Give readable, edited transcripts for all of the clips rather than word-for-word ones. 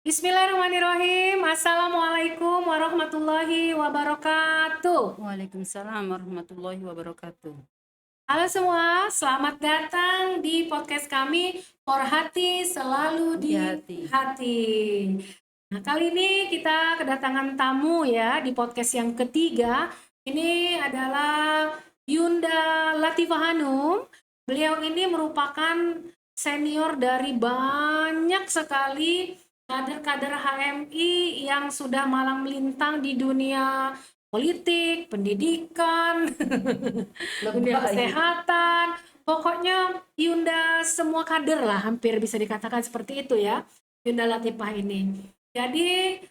Bismillahirrahmanirrahim. Assalamualaikum warahmatullahi wabarakatuh. Waalaikumsalam warahmatullahi wabarakatuh. Halo semua, selamat datang di podcast kami For Hati Selalu di Di hati. Hati. Nah, kali ini kita kedatangan tamu ya di podcast yang ketiga. Ini adalah Yunda Latifah Hanum. Beliau ini merupakan senior dari banyak sekali kader-kader HMI yang sudah malang melintang di dunia politik, pendidikan, dunia kesehatan. Pokoknya Yunda semua kader lah, hampir bisa dikatakan seperti itu ya, Yunda Latifah ini. Jadi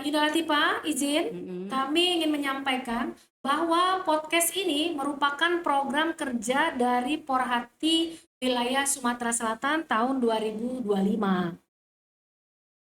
Yunda Latifah izin kami ingin menyampaikan bahwa podcast ini merupakan program kerja dari Porhati wilayah Sumatera Selatan tahun 2025.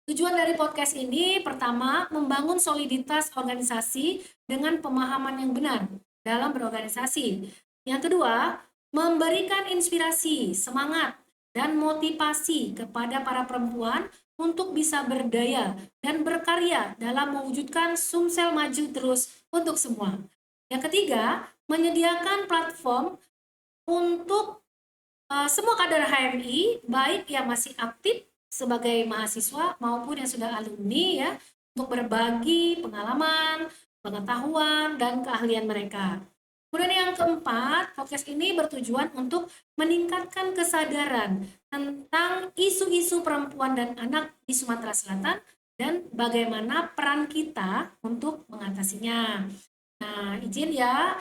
Tujuan dari podcast ini pertama, membangun soliditas organisasi dengan pemahaman yang benar dalam berorganisasi. Yang kedua, memberikan inspirasi, semangat, dan motivasi kepada para perempuan untuk bisa berdaya dan berkarya dalam mewujudkan Sumsel maju terus untuk semua. Yang ketiga, menyediakan platform untuk semua kader HMI, baik yang masih aktif sebagai mahasiswa maupun yang sudah alumni ya, untuk berbagi pengalaman, pengetahuan, dan keahlian mereka. Kemudian yang keempat, podcast ini bertujuan untuk meningkatkan kesadaran tentang isu-isu perempuan dan anak di Sumatera Selatan dan bagaimana peran kita untuk mengatasinya. Nah, izin ya,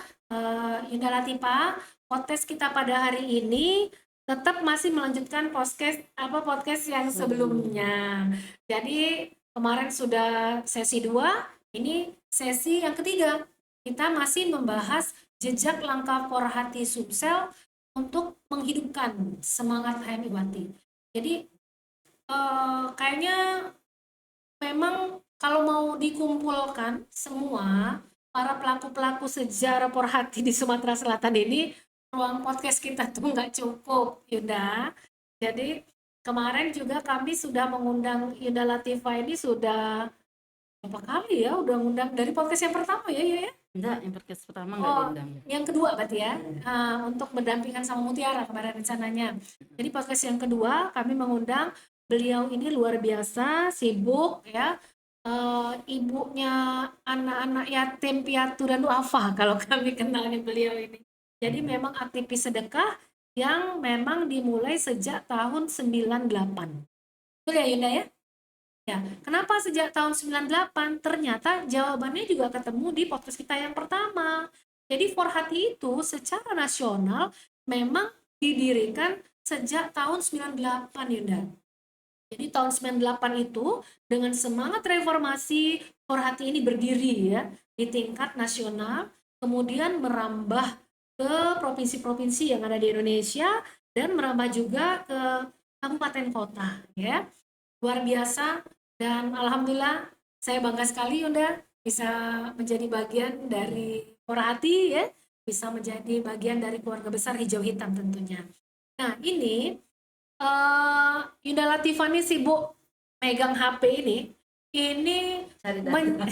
Yunda Latifah, podcast kita pada hari ini tetap masih melanjutkan podcast yang sebelumnya. Jadi kemarin sudah sesi 2, ini sesi yang ketiga. Kita masih membahas jejak langkah Porhati Sumsel untuk menghidupkan semangat HMI Wati. Jadi kayaknya memang kalau mau dikumpulkan semua para pelaku-pelaku sejarah Porhati di Sumatera Selatan ini, ruang podcast kita tuh nggak cukup, Yunda. Jadi kemarin juga kami sudah mengundang Yunda Latifah ini sudah berapa kali ya, udah ngundang dari podcast yang pertama ya, ya? Enggak, yang podcast pertama enggak Oh, diundang. yang kedua berarti ya, untuk berdampingan sama Mutiara kemarin rencananya. Jadi podcast yang kedua kami mengundang beliau ini luar biasa, sibuk ya, ibunya anak-anak yatim piatu dan duafa kalau kami kenalnya beliau ini. Jadi memang aktivis sedekah yang memang dimulai sejak tahun 98. Betul ya Yunda ya? Ya, kenapa sejak tahun 98? Ternyata jawabannya juga ketemu di podcast kita yang pertama. Jadi For Hati itu secara nasional memang didirikan sejak tahun 98, Yunda. Jadi tahun 98 itu dengan semangat reformasi For Hati ini berdiri ya di tingkat nasional, kemudian merambah ke provinsi-provinsi yang ada di Indonesia dan merambah juga ke kabupaten kota ya. Luar biasa dan alhamdulillah saya bangga sekali Yunda bisa menjadi bagian dari For Hati ya, bisa menjadi bagian dari keluarga besar Hijau Hitam tentunya. Nah, ini Yunda Latifah nih sibuk megang HP ini Cari data.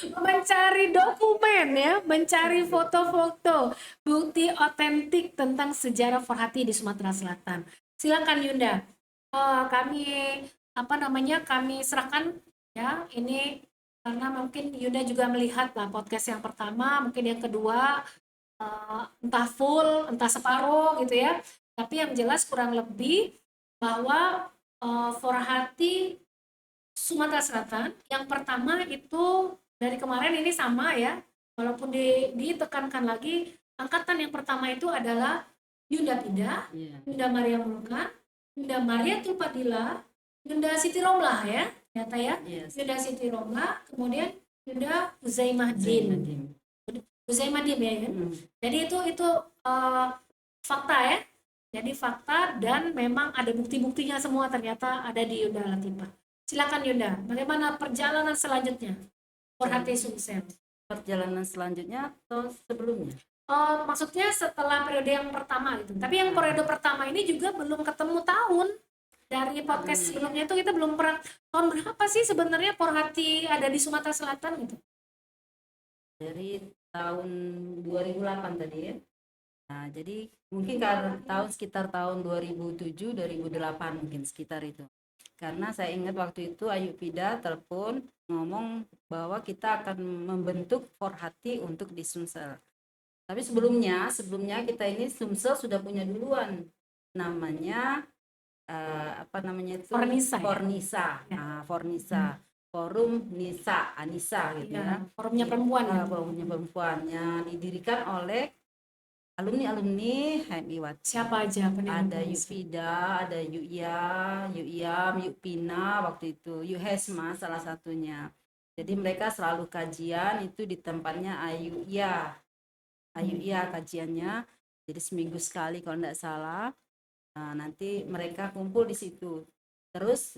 mencari dokumen ya, mencari foto-foto bukti otentik tentang sejarah For Hati di Sumatera Selatan. Silakan Yunda, kami kami serahkan ya ini karena mungkin Yunda juga melihat lah podcast yang pertama, mungkin yang kedua entah full, entah separuh gitu ya. Tapi yang jelas kurang lebih bahwa For Hati Sumatera Selatan yang pertama itu dari kemarin ini sama ya, walaupun ditekankan lagi angkatan yang pertama itu adalah Yunda Pida, Yunda Maria Murukan, Yunda Maria Tulpadila, Yunda Siti Romlah ya, ternyata ya, Yunda Siti Romlah, kemudian Yunda Uzaimah Din. Uzaimah Din ya. Jadi itu fakta ya. Jadi fakta dan memang ada bukti-buktinya semua ternyata ada di Yunda Latifah. Silakan Yunda, bagaimana perjalanan selanjutnya For Hati Sumsel? Perjalanan selanjutnya atau sebelumnya? Maksudnya setelah periode yang pertama gitu. Tapi yang periode pertama ini juga belum ketemu tahun. Dari podcast sebelumnya itu kita belum pernah. Tahun berapa sih sebenarnya Porhati ada di Sumatera Selatan gitu? Dari tahun 2008 tadi ya. Nah, jadi mungkin karena sekitar tahun 2007, 2008 mungkin sekitar itu. Karena saya ingat waktu itu Ayu Pida telepon ngomong bahwa kita akan membentuk Porhati untuk di Sumsel. Tapi sebelumnya kita ini Sumsel sudah punya duluan, namanya apa namanya itu, Fornisa ya? Fornisa. Ya. Fornisa, Forum Nisa Anissa gitu ya. Forumnya perempuan ya? Forumnya perempuan yang didirikan oleh alumni HMI Wati. Siapa aja Ada Yufida, ada Yuyam, Yupina waktu itu, Yuhesma salah satunya. Jadi mereka selalu kajian itu di tempatnya Ayuya kajiannya. Jadi seminggu sekali kalau tidak salah. Nah, nanti mereka kumpul di situ. Terus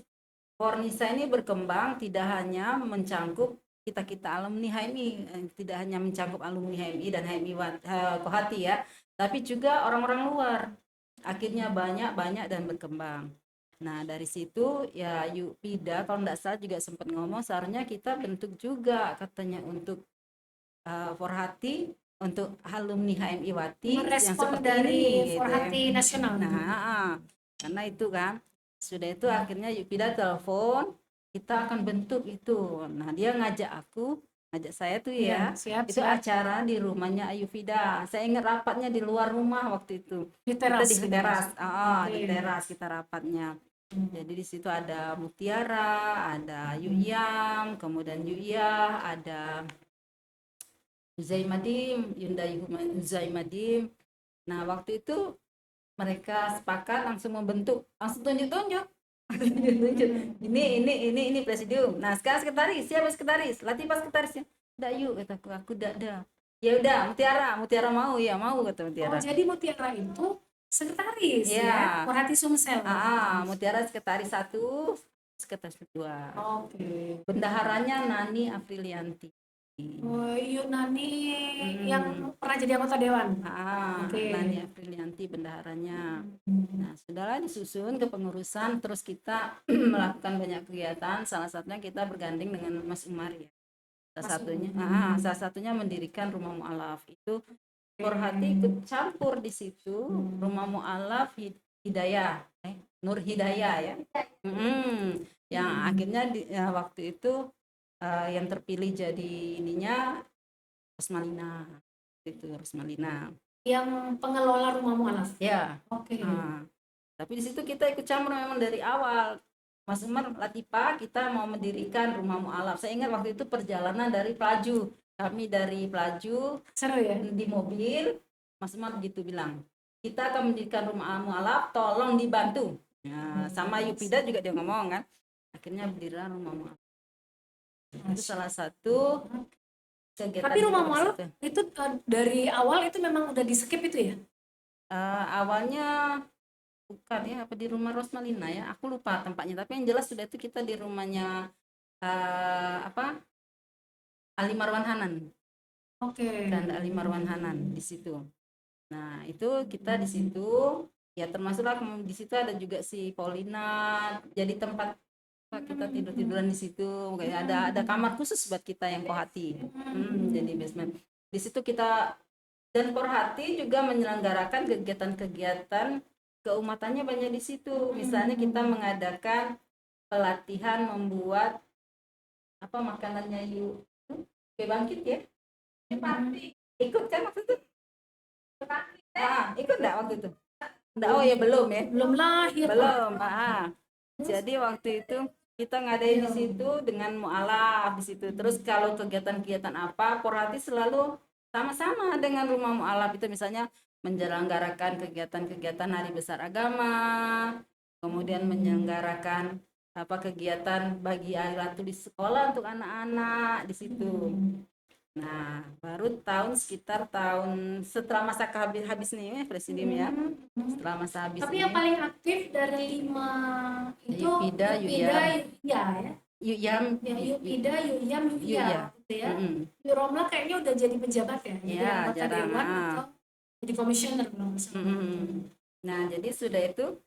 Fornisa ini berkembang tidak hanya mencangkup kita alumni HMI, tidak hanya mencangkup alumni HMI dan HMI Kohati ya, tapi juga orang-orang luar. Akhirnya banyak dan berkembang. Nah, dari situ ya Yupida kalau tidak salah juga sempat ngomong seharusnya kita bentuk juga katanya untuk Forhati, untuk alumni HMI Wati yang seperti dari ini Forhati gitu. Nasional. Nah, karena itu kan sudah itu akhirnya Yupida telepon, kita akan bentuk itu. Nah, dia ngajak saya tuh ya, itu acara di rumahnya Ayufida. Saya ingat rapatnya di luar rumah waktu itu. Di teras. Kita di teras, di teras kita rapatnya. Jadi di situ ada Mutiara, ada Yuyam, kemudian Yuya, ada Zaimadim. Nah, waktu itu mereka sepakat langsung membentuk, langsung tunjuk-tunjuk. ini presidium. Nah, sekarang sekretaris, siapa sekretaris? Latifah sekretarisnya. Udah yuk, kataku, aku udah. Ya udah, Mutiara mau kata Mutiara. Oh, jadi Mutiara itu sekretaris ya? Porhati Sumsel. Mutiara sekretaris 1, sekretaris 2. Oke. Bendaharanya Nani Aprilianti. Oh, Yuk Nani yang pernah jadi anggota dewan. Nani Aprilianti bendaharanya. Nah, sudahlah disusun ke pengurusan, terus kita melakukan banyak kegiatan. Salah satunya kita bergandeng dengan Mas Umar ya. Salah satunya mendirikan Rumah Mu'alaf. Itu Porhati ikut campur di situ. Rumah Mu'alaf Hidayah, Nur Hidayah ya. Yang akhirnya waktu itu yang terpilih jadi ininya Rosmalina. Itu Rosmalina. Yang pengelola Rumah Mu'alaf. Ya. Oke. Tapi di situ kita ikut campur memang dari awal. Mas Umar, Latifah, kita mau mendirikan Rumah Mu'alaf. Saya ingat waktu itu perjalanan dari Pelaju. Kami dari Pelaju. Seru ya? Di mobil, Mas Umar begitu bilang, kita akan mendirikan Rumah Mu'alaf, tolong dibantu. Nah, sama Yupida juga dia ngomong kan. Akhirnya berdirilah Rumah Mu'alaf. Itu salah satu kegiatan. Tapi Rumah Mu'alaf itu dari awal itu memang udah di skip itu ya? Awalnya bukan ya, apa di rumah Rosmalina ya, aku lupa tempatnya, tapi yang jelas sudah itu kita di rumahnya Ali Marwan Hanan. Dan Ali Marwan Hanan di situ. Nah, itu kita di situ ya, termasuklah di situ ada juga si Paulina, jadi tempat kita tiduran di situ. Kayak ada kamar khusus buat kita yang Porhati. Jadi basement. Di situ kita, dan Porhati juga menyelenggarakan kegiatan-kegiatan keumatannya banyak di situ. Misalnya kita mengadakan pelatihan membuat makanannya yuk bangkit ya. Ikut kan waktu itu? Ikut enggak waktu itu? Enggak, oh ya belum ya. Belum lahir. Belum. Jadi waktu itu kita ngadain di situ dengan mu'alaf di situ. Terus kalau kegiatan-kegiatan apa, Porhati selalu sama-sama dengan Rumah Mu'alaf itu, misalnya menyelenggarakan kegiatan-kegiatan Hari Besar Agama, kemudian menyelenggarakan kegiatan bagi alat tulis sekolah untuk anak-anak di situ. Nah, baru sekitar tahun setelah masa habis nih presidium ya. Setelah masa habis. Tapi yang paling aktif dari 5 itu Yupida ya. Yuyam, Yuya gitu ya. Romla kayaknya udah jadi pejabat ya. Iya, anggota dewan atau jadi komisioner belum. Nah, jadi sudah itu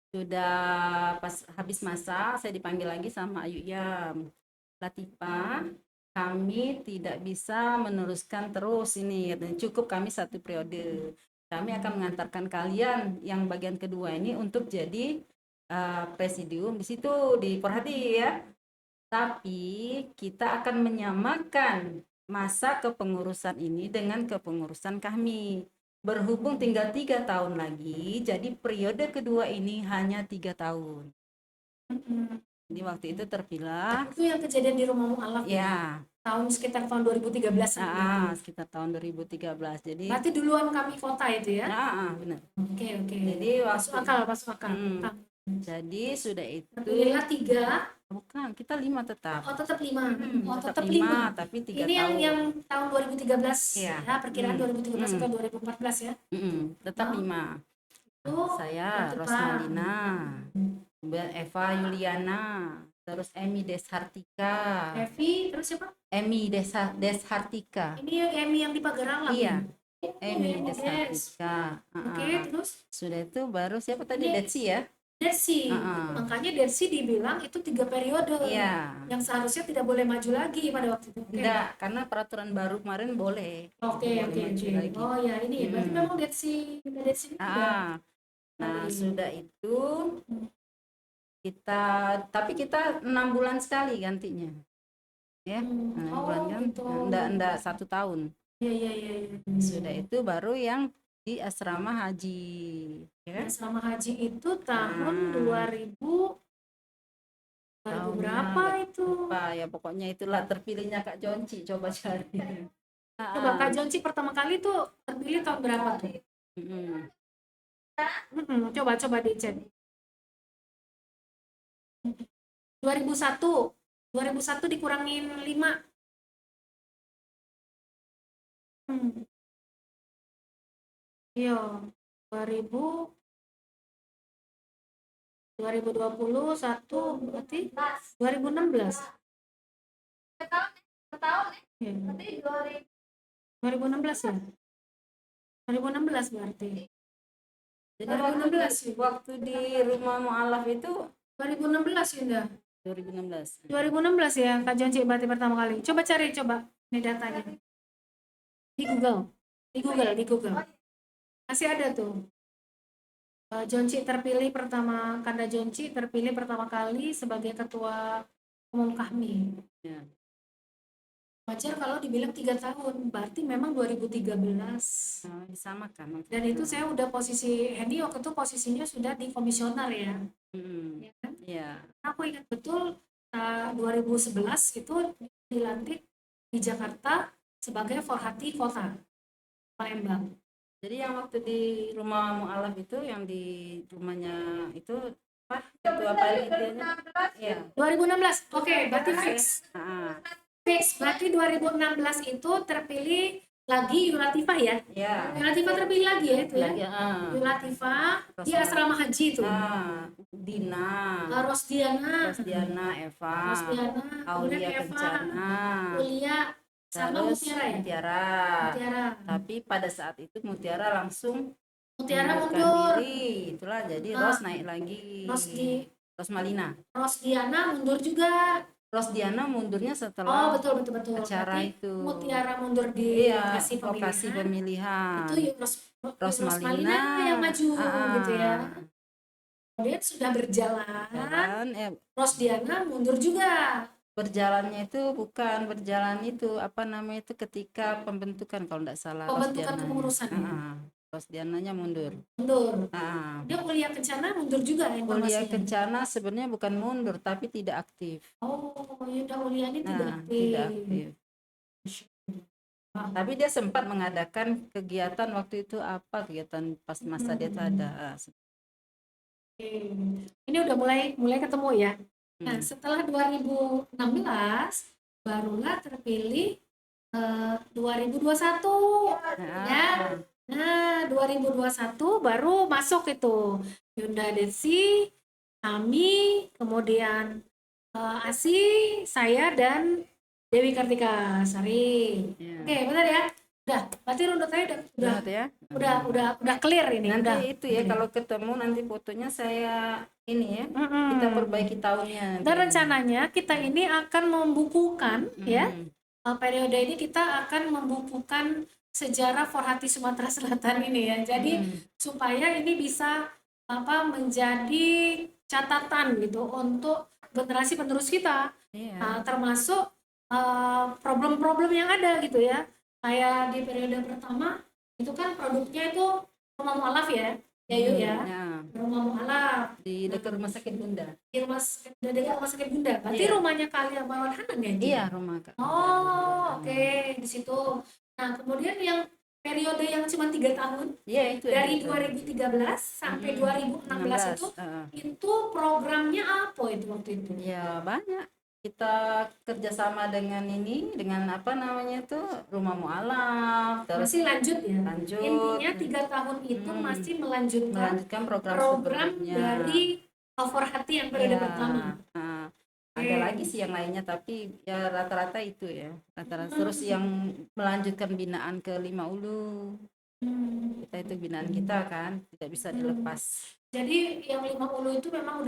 Sudah pas habis masa, saya dipanggil lagi sama Ayu Yam. Latifah, kami tidak bisa meneruskan terus ini, cukup kami 1 periode. Kami akan mengantarkan kalian yang bagian kedua ini untuk jadi presidium di situ di Porhati ya. Tapi kita akan menyamakan masa kepengurusan ini dengan kepengurusan kami. Berhubung tinggal 3 tahun lagi, jadi periode kedua ini hanya 3 tahun. Jadi waktu itu terpilah. Itu yang kejadian di Rumah Mu'alaf ya? Sekitar tahun 2013. Sekitar tahun 2013. Jadi berarti duluan kami kota itu ya? Benar. Oke. Jadi masuk akal. Jadi sudah itu. Terpilihlah 3. Bukan, kita 5 tetap. Tetap 5. Tetap 5, tapi 3 ini tahun. Ini yang tahun 2013 ya, perkiraan 2013 atau 2014 ya? Tetap 5. Saya Rosmalina, Eva Yuliana, terus Emi Deshartika. Evi, terus siapa? Emi Deshartika. Ini yang Emi yang di Pagarang lagi? Iya. Emi Deshartika. Oke, terus? Sudah itu baru siapa tadi? Detsi ya? Detsi. Makanya Detsi dibilang itu 3 periode. Iya. Yang seharusnya tidak boleh maju lagi pada waktu itu. Tidak, karena peraturan baru kemarin boleh. Oke. Oh ya, ini ya. Berarti memang Detsi. Nah, sudah itu tapi kita 6 bulan sekali gantinya. Ya, 6 bulan kan? Gitu. Enggak 1 tahun. Iya. Sudah itu baru yang di asrama haji. Ya? Asrama haji itu tahun 2000 berapa itu? Ya pokoknya itulah terpilihnya Kak Jonci, coba cari. Coba Kak Jonci pertama kali tuh terpilih tahun berapa tuh? Coba dicek. 2001 dikurangin 5. Iya, 2021 berarti 2016. Tahun ya? Berarti 2016 ya? 2016 berarti. Jadi 2016 waktu di Rumah Mu'alaf itu 2016 ya? 2016 ya Kak Jonci berarti pertama kali. Coba cari ini datanya di Google. Masih ada tuh. Jonci terpilih pertama, Kanda Jonci terpilih pertama kali sebagai ketua umum KHMI. Ya. Wajar kalau dibilang 3 tahun, berarti memang 2013. Disamakan. Dan itu saya udah posisi, Hendy waktu itu posisinya sudah di komisioner ya. Ya kan? Iya. Aku ingat betul 2011 itu dilantik di Jakarta sebagai Forhati Kota Palembang. Jadi yang waktu di Rumah Mu'alaf itu, yang di rumahnya itu ketua panitianya? Iya. 2016. Oke, berarti fix. Fix, berarti 2016 itu terpilih lagi Yulatifah ya? Iya. Yulatifah terpilih lagi ya itu ya? Yulatifah di asrama haji itu. Dina. Rosdiana, Eva. Aulia Kencana. Ulia sama Mutiara. Tapi pada saat itu Mutiara langsung mundur diri. Itulah jadi Ros naik lagi. Rosmalina. Rosdiana mundur juga. Rosdiana mundurnya setelah betul. acara itu. Mutiara mundur di lokasi pemilihan. Itu Rosmalina yang maju gitu ya. Kemudian sudah berjalan. Rosdiana mundur juga. Berjalannya itu bukan berjalan itu ketika pembentukan kalau tidak salah. Pembentukan kepengurusan. Rosdiananya mundur. Dia Ulia Kencana mundur juga informasinya. Ulia Kencana sebenarnya bukan mundur tapi tidak aktif. Udah Ulia ini tidak aktif. Tapi dia sempat mengadakan kegiatan waktu itu kegiatan pas masa dia ada. Ini udah mulai ketemu ya. Nah, setelah 2016 barulah terpilih 2021 ya. Nah, 2021 baru masuk itu Yunda Desi, kami, kemudian Asi, saya dan Dewi Kartika Sari. Oke, benar ya? Berarti runut saya udah Runut ya. udah clear ini. Nanti udah. itu ya, kalau ketemu nanti fotonya saya ini ya, kita perbaiki tahunnya. Dan rencananya kita ini akan membukukan ya, periode ini kita akan membukukan sejarah Forhati Sumatera Selatan ini ya. Jadi supaya ini bisa menjadi catatan gitu untuk generasi penerus kita. Nah, termasuk problem-problem yang ada gitu ya. Kayak di periode pertama itu kan produknya itu rumah mualaf ya, Yayu ya. Rumah mualaf di dekat rumah sakit Bunda. Di dekat rumah sakit Bunda. Berarti rumahnya kalian Marwan Hanan ya? Iya, rumah Kak. Oh, oke, di situ. Nah, kemudian yang periode yang cuma 3 tahun, itu dari 2013 sampai 2016 itu programnya apa itu waktu itu? Ya banyak. Kita kerjasama dengan apa namanya tuh, rumah mualaf. Masih lanjut ya? Lanjut. Intinya 3 tahun itu masih melanjutkan program dari Forhati yang periode pertama. Ada lagi sih yang lainnya, tapi ya rata-rata itu ya. Rata-rata terus yang melanjutkan binaan ke Lima Ulu. Kita itu binaan kita kan, tidak bisa dilepas. Jadi yang Lima Ulu itu memang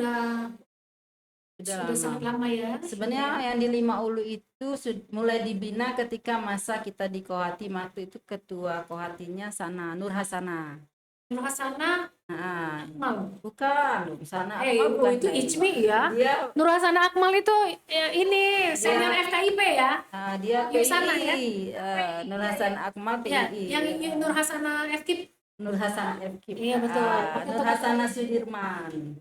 sudah sangat lama ya. Sebenarnya yang di Lima Ulu itu mulai dibina ketika masa kita di Kohati. Waktu itu ketua Kohatinya sana Nur Hasana. Nur Hasana Akmal. Bukan, sana Akmal bukan. Itu Icmi ya. Nur Hasana Akmal itu ini senior FKIP ya. Dia PII. Nur Hasana Akmal PII. Yang Nur Hasana FKIP. Nur Hasana FKIP. Iya betul. Nur Hasana Sudirman.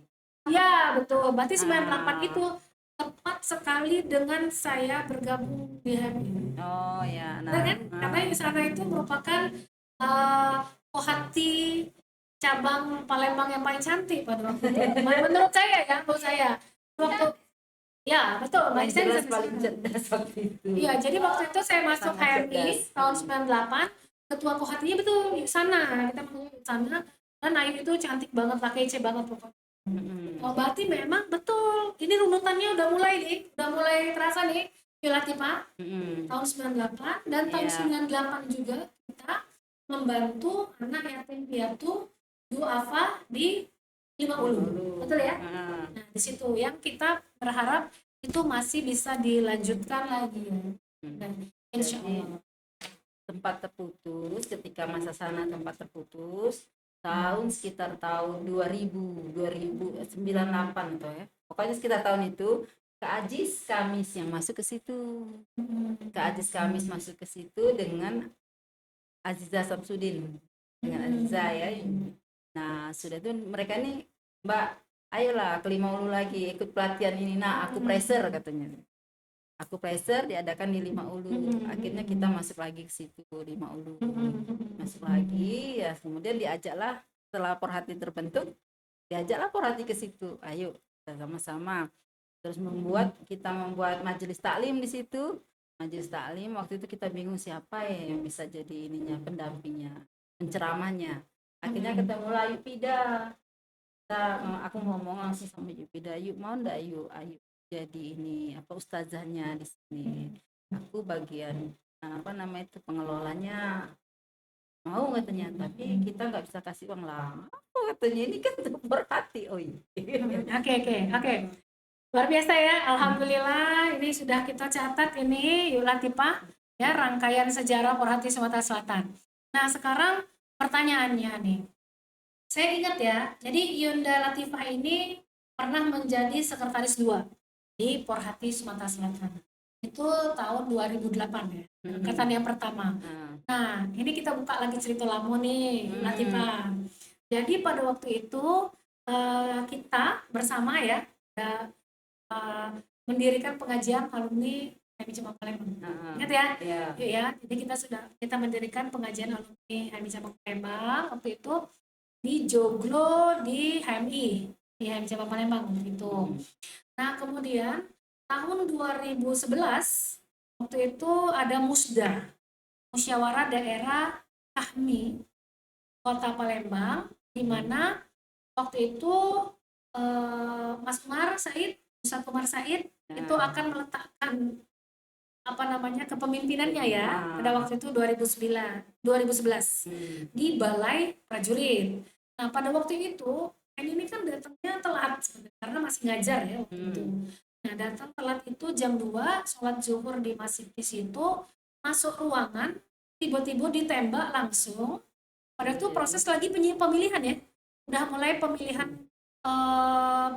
Iya betul. Berarti 98 itu tepat sekali dengan saya bergabung di HMI. Oh ya. Karena di sana itu merupakan Kohati cabang Palembang yang paling cantik pada waktu itu. Menurut saya waktu betul. Paling cerdas waktu itu. Iya, jadi waktu itu saya masuk HMI tahun 98, ketua Kohatinya betul di sana. Kita di sana dan Ayu itu cantik banget, kece banget pokoknya. Oh, berarti memang betul. Ini runutannya udah mulai terasa nih, Latifah. Tahun 98 dan tahun 98 juga kita membantu anak yatim piatu duafa di Lima Ulu. Betul ya? Nah, di situ yang kita berharap itu masih bisa dilanjutkan lagi ya. Dan insya Allah. Tempat terputus, ketika masa sana tempat terputus, sekitar tahun 2098 atau ya. Pokoknya sekitar tahun itu, Kak Ajis Kamis yang masuk ke situ. Kak Ajis Kamis masuk ke situ dengan Aziza Samsudin. Dengan Aziza ya. Nah, sudah itu mereka nih, Mbak, ayolah ke Lima Ulu lagi, ikut pelatihan ini. Nah, aku pressure katanya. Aku pressure diadakan di Lima Ulu. Akhirnya kita masuk lagi ke situ, Lima Ulu. Masuk lagi, ya kemudian diajaklah setelah Forhati terbentuk, diajaklah Forhati ke situ. Ayo, kita sama-sama. Terus kita membuat majelis taklim di situ. Majelis taklim waktu itu kita bingung siapa ya yang bisa jadi pendampingnya, penceramahnya. Akhirnya ketemulah Yupida. Aku ngomong langsung sama Yupida, yuk mau ndak yuk, ayo jadi ustazahnya di sini. Aku bagian pengelolanya. Mau katanya, tapi kita nggak bisa kasih uang lah. Apa katanya, ini kan Forhati. Oh iya. Oke. Luar biasa ya, alhamdulillah ini sudah kita catat ini Yu Latifah ya, rangkaian sejarah Forhati Sumatera Selatan. Nah, sekarang pertanyaannya nih. Saya ingat ya, jadi Yunda Latifah ini pernah menjadi sekretaris 2 di Forhati Sumatera Selatan. Itu tahun 2008 ya, angkatan yang pertama. Nah, ini kita buka lagi cerita lama nih, Latifah. Jadi pada waktu itu kita bersama ya mendirikan pengajian alumni HMI Cabang Palembang. Ingat ya? Ya, jadi kita mendirikan pengajian alumni HMI Cabang Palembang waktu itu di Joglo di HMI Cabang Palembang gitu. Nah, kemudian tahun 2011 waktu itu ada musyawarah daerah KHMI Kota Palembang, di mana waktu itu Mas Umar Said itu akan meletakkan kepemimpinannya ya pada waktu itu 2011 di Balai Prajurit. Nah pada waktu itu ini kan datangnya telat karena masih ngajar ya waktu itu. Nah datang telat itu jam 2 sholat zuhur di masjid di situ, masuk ruangan tiba-tiba ditembak langsung. Padahal itu proses lagi pemilihan ya, udah mulai pemilihan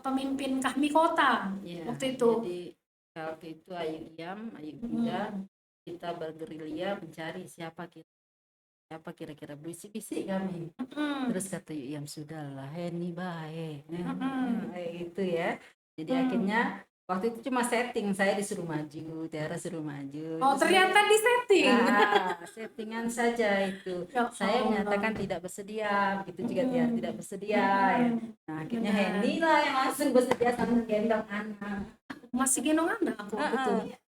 pemimpin kami kota waktu itu. Jadi waktu itu Ayu Ida kita bergerilya mencari siapa kira-kira bisik-bisik kami. Terus kata Yuyam sudahlah Heni baik. Itu ya. Jadi akhirnya waktu itu cuma setting, saya disuruh maju, Tiara suruh maju. Oh ternyata di setting. Settingan saja itu. Saya menyatakan tidak bersedia, begitu juga Tiara tidak bersedia. Nah akhirnya Heni lah yang langsung bersedia sambil gendong anak. Masih gendong anak aku gitu.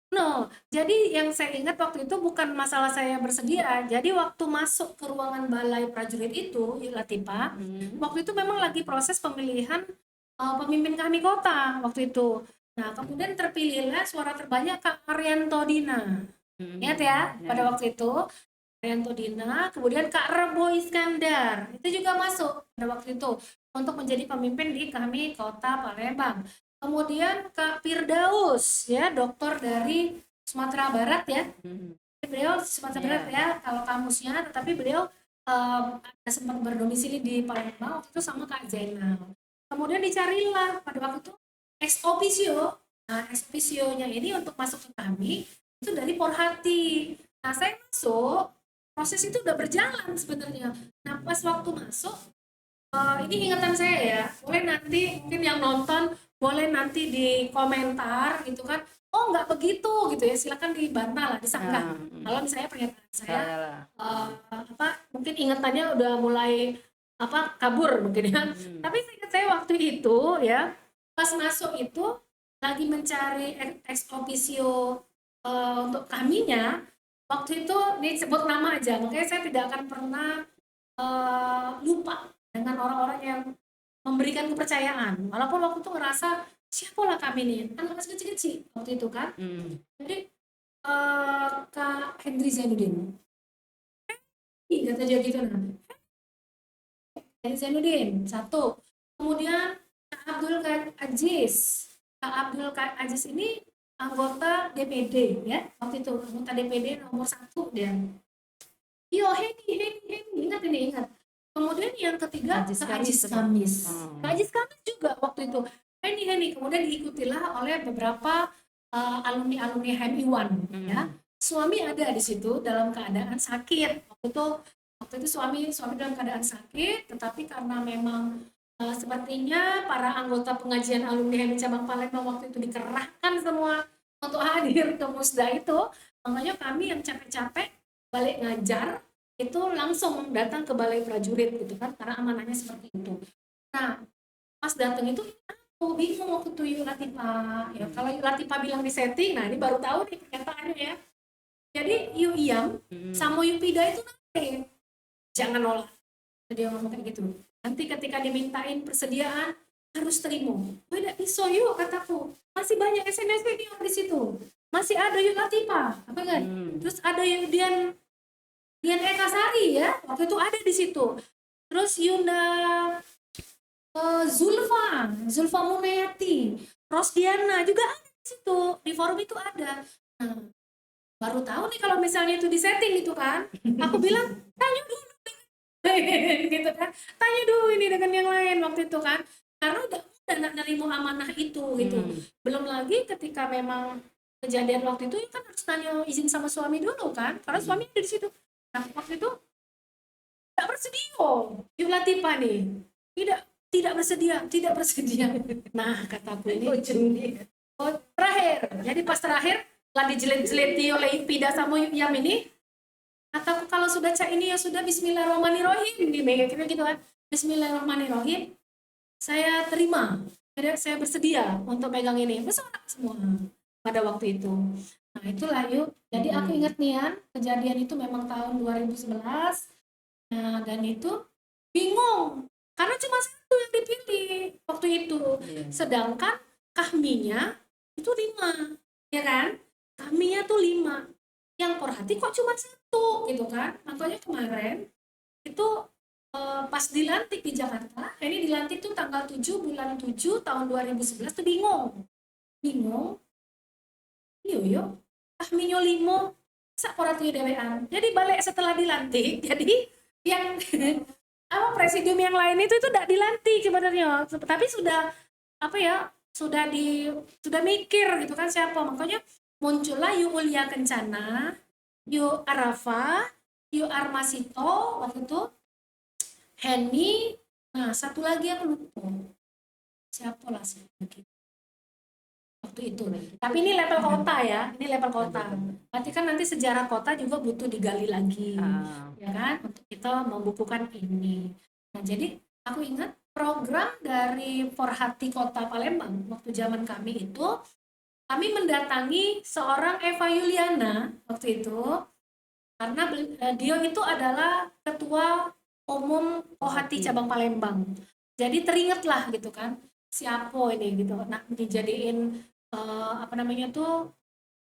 No, jadi yang saya ingat waktu itu bukan masalah saya bersedia. Jadi waktu masuk ke ruangan balai prajurit itu, Latifah, waktu itu memang lagi proses pemilihan pemimpin kami kota waktu itu. Nah, kemudian terpilihlah suara terbanyak Kak Arianto Dina. Ingat ya, pada waktu itu Arianto Dina, kemudian Kak Rebo Iskandar, itu juga masuk pada waktu itu untuk menjadi pemimpin di kami kota Palembang. Kemudian Kak Firdaus ya, dokter dari Sumatera Barat ya. Beliau Sumatera Barat ya kalau kamusnya, tetapi beliau sempat berdomisili di Palembang waktu itu sama Kak Zainal. Kemudian dicarilah pada waktu itu ex officio. Nah, ex officio-nya ini untuk masuk ke kami itu dari Porhati. Nah, saya masuk, proses itu udah berjalan sebenarnya. Nah, pas waktu masuk ini ingatan saya ya, boleh nanti mungkin yang nonton boleh nanti di komentar gitu kan, oh nggak begitu gitu ya, silakan dibantah lah, disanggah kalau misalnya pernyataan saya mungkin ingatannya udah mulai kabur mungkin ya. Tapi saya waktu itu ya pas masuk itu lagi mencari ex officio untuk kaminya, waktu itu disebut nama aja, makanya saya tidak akan pernah lupa dengan orang-orang yang memberikan kepercayaan, walaupun waktu itu ngerasa siapalah kami nih, anak masih kecil-kecil waktu itu kan. Jadi Kak Hendri Zainuddin kata dia gitu, Hendri Zainuddin satu, kemudian Kak Abdul Aziz ini anggota DPD ya waktu itu, anggota DPD nomor 1 dia. Yo Heni ingat. Kemudian yang ketiga Kak Ajis Kamis. Kak Ajis Kamis juga waktu itu Heni. Kemudian diikutilah oleh beberapa alumni HMI1 ya. Suami ada di situ dalam keadaan sakit. Waktu itu suami dalam keadaan sakit, tetapi karena memang sepertinya para anggota pengajian alumni HMI cabang Palembang waktu itu dikerahkan semua untuk hadir ke musda itu, makanya kami yang capek-capek balik ngajar itu langsung datang ke balai prajurit gitu kan, karena amanahnya seperti itu. Nah pas datang itu aku bingung waktu itu Latifah ya, kalau Latifah bilang di setting, nah ini baru tahu nih pernyataannya ya. Jadi Yuyam sama Yupida itu nanti jangan nolak, dia ngomong kayak gitu, nanti ketika dimintain persediaan harus terima. Tidak bisa yuk kataku, masih banyak SNS di situ, masih ada yuk Latifah apa kan, terus ada yang Dian Eka Sari ya waktu itu ada di situ, terus Yunda Zulfa Munayati, Rosdiana juga ada di situ, di forum itu ada. Nah, baru tahu nih kalau misalnya itu di setting gitu kan, aku bilang tanya dulu gitu kan, tanya dulu ini dengan yang lain waktu itu kan, karena udah nerima amanah itu gitu. Belum lagi ketika memang kejadian waktu itu kan harus tanya izin sama suami dulu kan, karena suami ada di situ. Nah waktu itu tidak bersedia Yuk Latifah nih, tidak bersedia. Nah kataku ini terakhir, jadi pas terakhir lah dijelet-jeleti oleh Ipida sama Yam ini, kataku kalau sudah cak ini ya sudah, bismillahirrahmanirrahim kira gitu kan, bismillahirrahmanirrahim, saya terima, saya bersedia untuk pegang ini, bersorak semua pada waktu itu. Nah itulah yuk, jadi aku ingat nih ya, kejadian itu memang tahun 2011. Nah dan itu bingung karena cuma satu yang dipilih waktu itu, sedangkan kahminya itu 5 ya kan, Ahminya tuh 5, yang Porhati kok cuma 1 gitu kan. Makanya kemarin itu pas dilantik di Jakarta, ini dilantik tuh tanggal 7 bulan 7 tahun 2011 tuh bingung, yo Ahminyo 5 sak Porhati dewean. Jadi balik setelah dilantik, jadi yang apa presidium yang lain itu tidak dilantik sebenarnya, tapi sudah apa ya, sudah mikir gitu kan siapa, makanya muncullah Yu Ulia Kencana, Yu Arafa, Yu Armasito waktu itu, Henny, nah satu lagi yang lupa siapa lah lagi waktu itu. Tapi ini level kota ya, ini level kota. Berarti kan nanti sejarah kota juga butuh digali lagi, ya kan, untuk kita membukukan ini. Nah jadi aku ingat program dari Porhati Kota Palembang waktu zaman kami itu, kami mendatangi seorang Eva Yuliana waktu itu, karena dia itu adalah ketua umum Porhati cabang Palembang. Jadi teringatlah gitu kan, siapa ini gitu. Nah dijadiin apa namanya tuh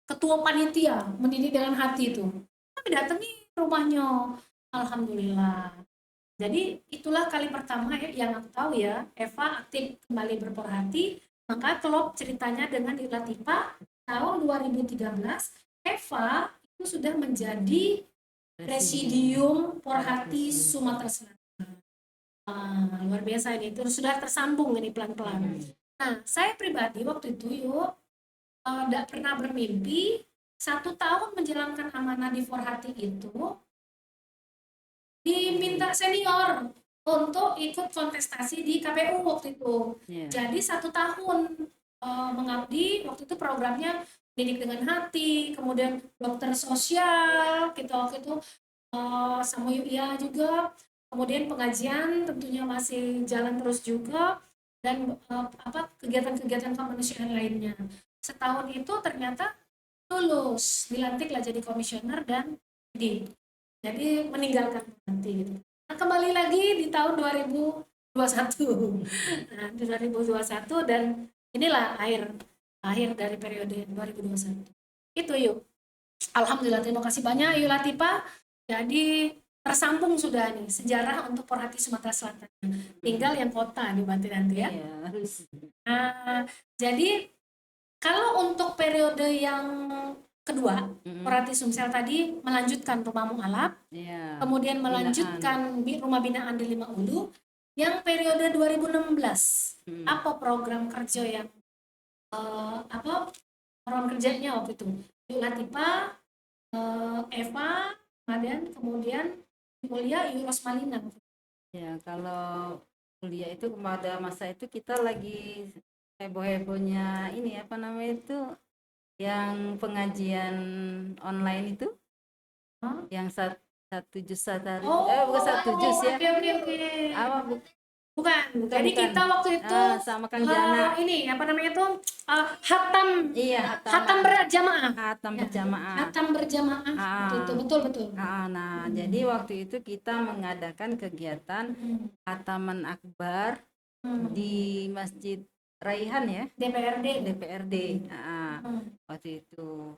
ketua panitia mendidik dengan hati itu. Kami datangi rumahnya, alhamdulillah. Jadi itulah kali pertama ya yang aku tahu ya Eva aktif kembali berporhati. Maka klop ceritanya dengan Latifah tahun 2013, Eva itu sudah menjadi Presidium Porhati Sumatera Selatan. Luar biasa ini, terus sudah tersambung ini pelan-pelan. Nah, saya pribadi waktu itu tidak pernah bermimpi 1 tahun menjalankan amanah di Porhati itu diminta senior untuk ikut kontestasi di KPU waktu itu. Jadi 1 tahun mengabdi, waktu itu programnya didik dengan hati, kemudian dokter sosial, kita waktu itu sama UIA juga, kemudian pengajian tentunya masih jalan terus juga, dan kegiatan-kegiatan kemanusiaan lainnya. Setahun itu ternyata lulus, dilantiklah jadi komisioner dan jadi meninggalkan nanti gitu. Nah, kembali lagi di tahun 2021. Nah, di 2021 dan inilah akhir dari periode 2021. Itu yuk. Alhamdulillah, terima kasih banyak Yu Latifah. Jadi tersambung sudah nih sejarah untuk Porhati Sumatera Selatan. Tinggal yang kota nih nanti ya. Nah, jadi kalau untuk periode yang kedua, Porhati Sumsel tadi melanjutkan rumah mualaf, kemudian melanjutkan rumah binaan di Lima Ulu. Yang periode 2016, apa program kerja yang program kerjanya waktu itu? Yu Latifah, Eva, kemudian kuliah Yu Rosmalina. Ya, kalau kuliah itu pada masa itu kita lagi heboh-hebohnya ini apa namanya itu, yang pengajian online itu, yang satu juz sehari, bukan satu juz ya. Oke. Bukan. Jadi bukan. kita waktu itu sama Kang Jana. Ini apa namanya tuh hatam. Iya, hatam berjamaah. Hatam berjamaah. Betul. Nah, jadi waktu itu kita mengadakan kegiatan hataman akbar di Masjid Raihan ya, DPRD. Waktu itu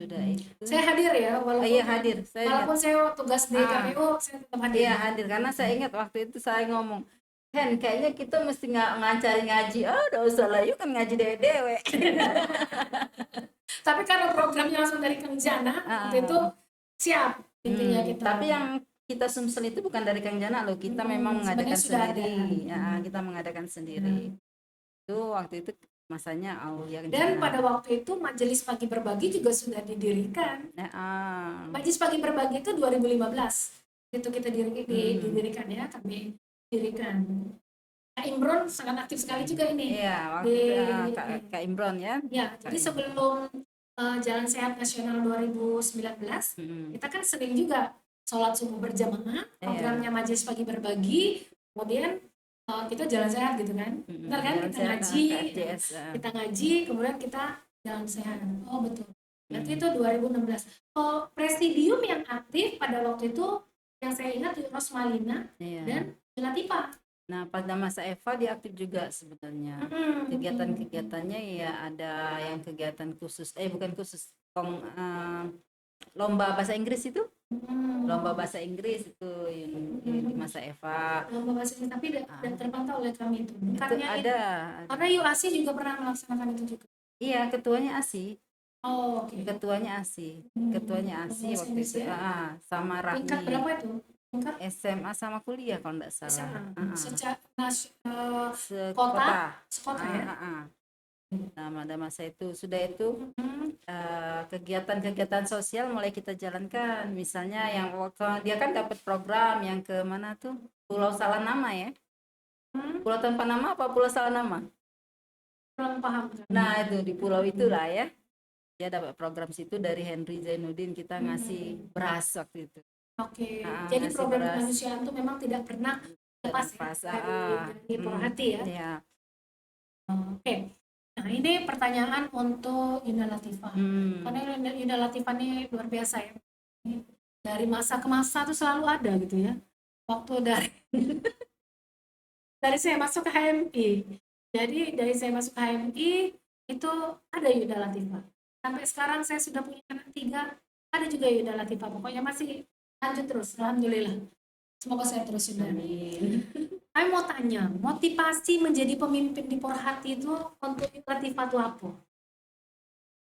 sudah itu. Saya hadir ya, walaupun saya tugas di KPU, saya tetap hadir. Iya, hadir karena saya ingat waktu itu saya ngomong, Hen, kayaknya kita mesti ngancari ngaji. Udah usah lah, yuk kan ngaji dewe. Tapi karena programnya langsung dari Kang Jana, waktu itu siap intinya kita. Tapi yang kita Sumsel itu bukan dari Kang Jana loh, kita memang mengadakan sendiri. Kita mengadakan sendiri. Itu waktu itu masanya Aulia Kencana. Dan pada waktu itu Majelis Pagi Berbagi juga sudah didirikan. Majelis Pagi Berbagi itu 2015. Itu kita didirikan ya, kami dirikan. Kak Imron sangat aktif sekali juga ini. Iya, waktu Kak Imron ya. Ya, jadi sebelum Jalan Sehat Nasional 2019, kita kan sering juga sholat subuh berjamaah, programnya Majelis Pagi Berbagi, kemudian kita jalan sehat gitu kan. Benar kan? Kita ngaji, kemudian kita jalan sehat. Oh betul. Berarti itu 2016. Presidium yang aktif pada waktu itu yang saya ingat Rosmalina dan Latifah. Nah, pada masa Eva dia aktif juga sebenarnya. Kegiatan-kegiatannya ya ada yang kegiatan khusus, bukan khusus, lomba bahasa Inggris itu, lomba bahasa Inggris itu di masa Eva. Lomba bahasa Inggris, tapi tidak terpantau oleh kami itu. Itu Bukannya ada. Karena UASI juga pernah melaksanakan itu juga. Iya, ketuanya ASI. Oh, oke. Ketuanya ASI. Ketuanya ASI Bahasa waktu Inggris itu. ya. Sama Tingkat Rahmi. berapa itu? Tingkat SMA sama kuliah kalau enggak salah. SMA. Secara Sekota. sekota ya. Nah, pada masa itu sudah itu kegiatan-kegiatan sosial mulai kita jalankan. Misalnya yang waktu dia kan dapat program yang ke mana tuh? Pulau Salah Nama ya. Pulau tanpa nama apa Pulau Salah Nama? Kurang paham. Nah, itu di pulau itulah ya. Dia dapat program situ dari Henry Zainuddin, kita ngasih beras waktu itu. Oke. Jadi program beras. kemanusiaan itu memang tidak pernah lepas dari Porhati ya. Ya. Oke. Nah, ini pertanyaan untuk Yunda Latifah. Karena Yunda Latifah ini luar biasa ya. Dari masa ke masa tuh selalu ada gitu ya. Waktu dari saya masuk ke HMI. Jadi dari saya masuk ke HMI itu ada Yunda Latifah. Sampai sekarang saya sudah punya anak 3, ada juga Yunda Latifah. Pokoknya masih lanjut terus, alhamdulillah. Semoga saya terus Yunda. Amin. Saya mau tanya, motivasi menjadi pemimpin di Porhati itu untuk Latifah itu apa?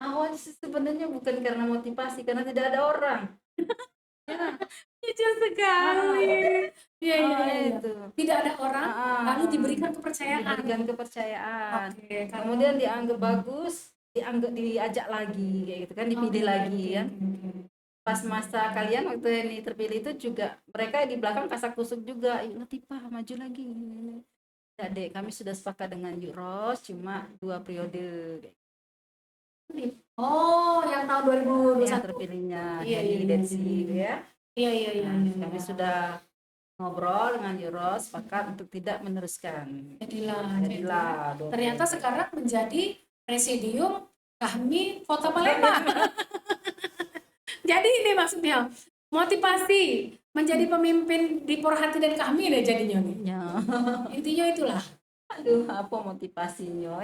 Awalnya sih sebenarnya bukan karena motivasi, karena tidak ada orang. Lucu sekali. Iya. Itu. Tidak ada orang, lalu diberikan kepercayaan. Kemudian dianggap bagus, diajak lagi kayak gitu kan, dipilih lagi ya. Pas masa kalian waktu ini terpilih itu juga mereka di belakang kasak kusuk juga, yuk Latifah maju lagi. Ya dek, kami sudah sepakat dengan Yuros cuma 2 periode. Oh, yang tahun 2021 yang terpilihnya jadi Densi ya. Iya. Kami sudah ngobrol dengan Yuros, sepakat untuk tidak meneruskan. Jadilah. Ternyata sekarang menjadi presidium kami Kota Palembang. Jadi ini maksudnya motivasi menjadi pemimpin di Porhati dan kami deh jadinya nih. Ya. Intinya itulah. Aduh, apa motivasinya?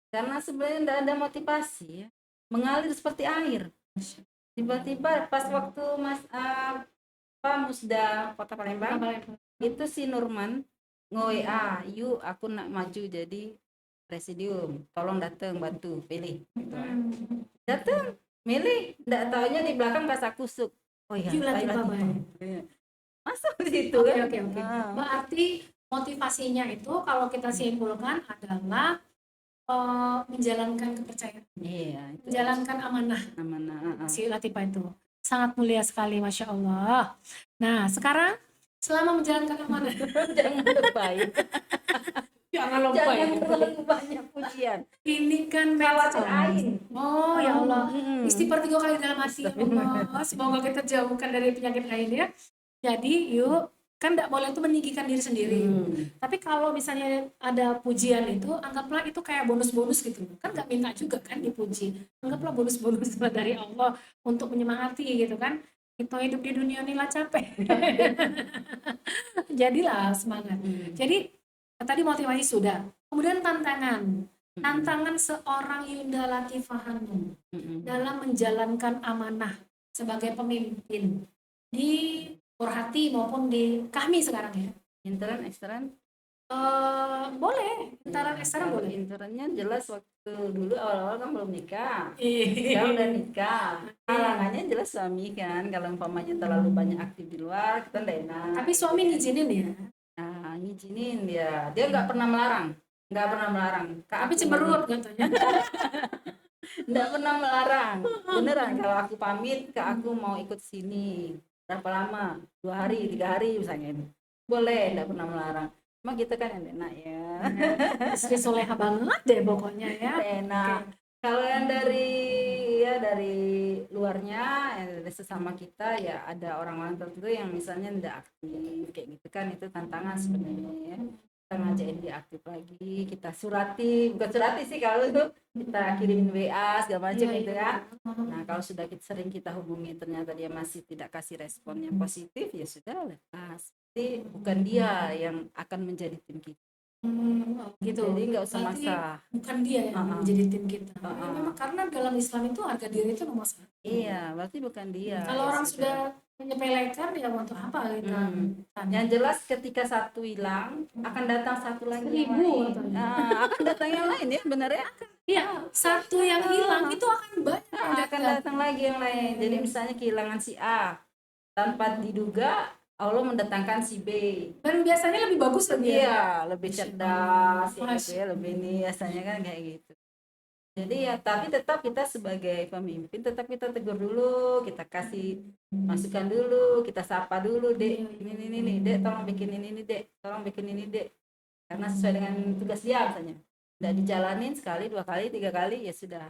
Karena sebenarnya tidak ada motivasi ya. Mengalir seperti air. Tiba-tiba pas waktu Musda Kota Palembang itu si Nurman nge-WA, yuk aku nak maju jadi presidium, tolong datang bantu pilih gitu. Datang milih, tidak taunya di belakang kasak kusuk. Oh iya, masuk di situ. Oke. Berarti motivasinya itu kalau kita simpulkan adalah menjalankan kepercayaan. Iya, menjalankan amanah. Si Latifah itu sangat mulia sekali, Masya Allah. Nah, sekarang selama menjalankan amanah jangan lebay. Jangan terlalu banyak pujian. Ini kan khawatir ain. Oh ya Allah. Istighfar 3 kali dalam hati. Allah, semoga kita jauhkan dari penyakit ain ya. Jadi yuk, kan tidak boleh itu meninggikan diri sendiri. Tapi kalau misalnya ada pujian itu, anggaplah itu kayak bonus-bonus gitu. Kan nggak minta juga kan dipuji. Anggaplah bonus-bonus dari Allah untuk menyemangati gitu kan. Kita hidup di dunia ini lah capek. Jadilah semangat. Jadi tadi motivasi sudah. Kemudian tantangan seorang Yunda Latifah Hanum dalam menjalankan amanah sebagai pemimpin di Porhati maupun di kami sekarang ya. Intern, ekstern? Boleh, intern ekstern boleh. Internnya jelas waktu dulu awal-awal kan belum nikah. Sekarang udah nikah. Halangannya jelas suami kan, kalau umpamanya terlalu banyak aktif di luar, kita tidak enak. Tapi suami ngizinin ya? Nah, ngizinin dia nggak pernah melarang. Tapi cemberut katanya. Nggak pernah melarang. Beneran, kalau aku pamit ke aku mau ikut sini. Berapa lama? 2 hari, 3 hari misalnya. Boleh, nggak pernah melarang. Cuma kita kan enak ya. Istri soleha banget deh pokoknya ya. Enak. Kalau yang dari luarnya, dari sesama kita ya ada orang-orang tertentu yang misalnya tidak aktif kayak gitu kan, itu tantangan sebenarnya ya. Kita ngajakin dia aktif lagi, kita bukan surati sih, kalau itu kita kirimin WA segala macam gitu ya. Nah kalau sudah sering kita hubungi ternyata dia masih tidak kasih respon yang positif, ya sudah lepas. Jadi bukan dia yang akan menjadi tim kita. Gitu. Jadi nggak usah Berarti masak. bukan dia yang menjadi tim kita. Memang karena dalam Islam itu harga diri itu nomor satu. Iya, berarti bukan dia. Kalau Ya orang sudah. sudah menyepelekan ya untuk apa kita Yang jelas ketika satu hilang akan datang satu lagi yang 1000 lain. katanya. Akan datang yang lain ya benar ya. Iya, satu yang hilang itu akan banyak yang Akan datang lagi yang lain. Jadi misalnya kehilangan si A, tanpa diduga Allah mendatangkan si B. Dan biasanya lebih bagus lagi ya. Iya, lebih cerdas, ya gitu ya, lebih ini biasanya kan kayak gitu. Jadi ya, tapi tetap kita sebagai pemimpin tetap kita tegur dulu, kita kasih masukan dulu, kita sapa dulu, Dek, ini, Dek, tolong bikin ini, Dek, tolong bikin ini, Dek. Karena sesuai dengan tugas dia misalnya. Tidak dijalanin sekali, 2 kali, 3 kali, ya sudah.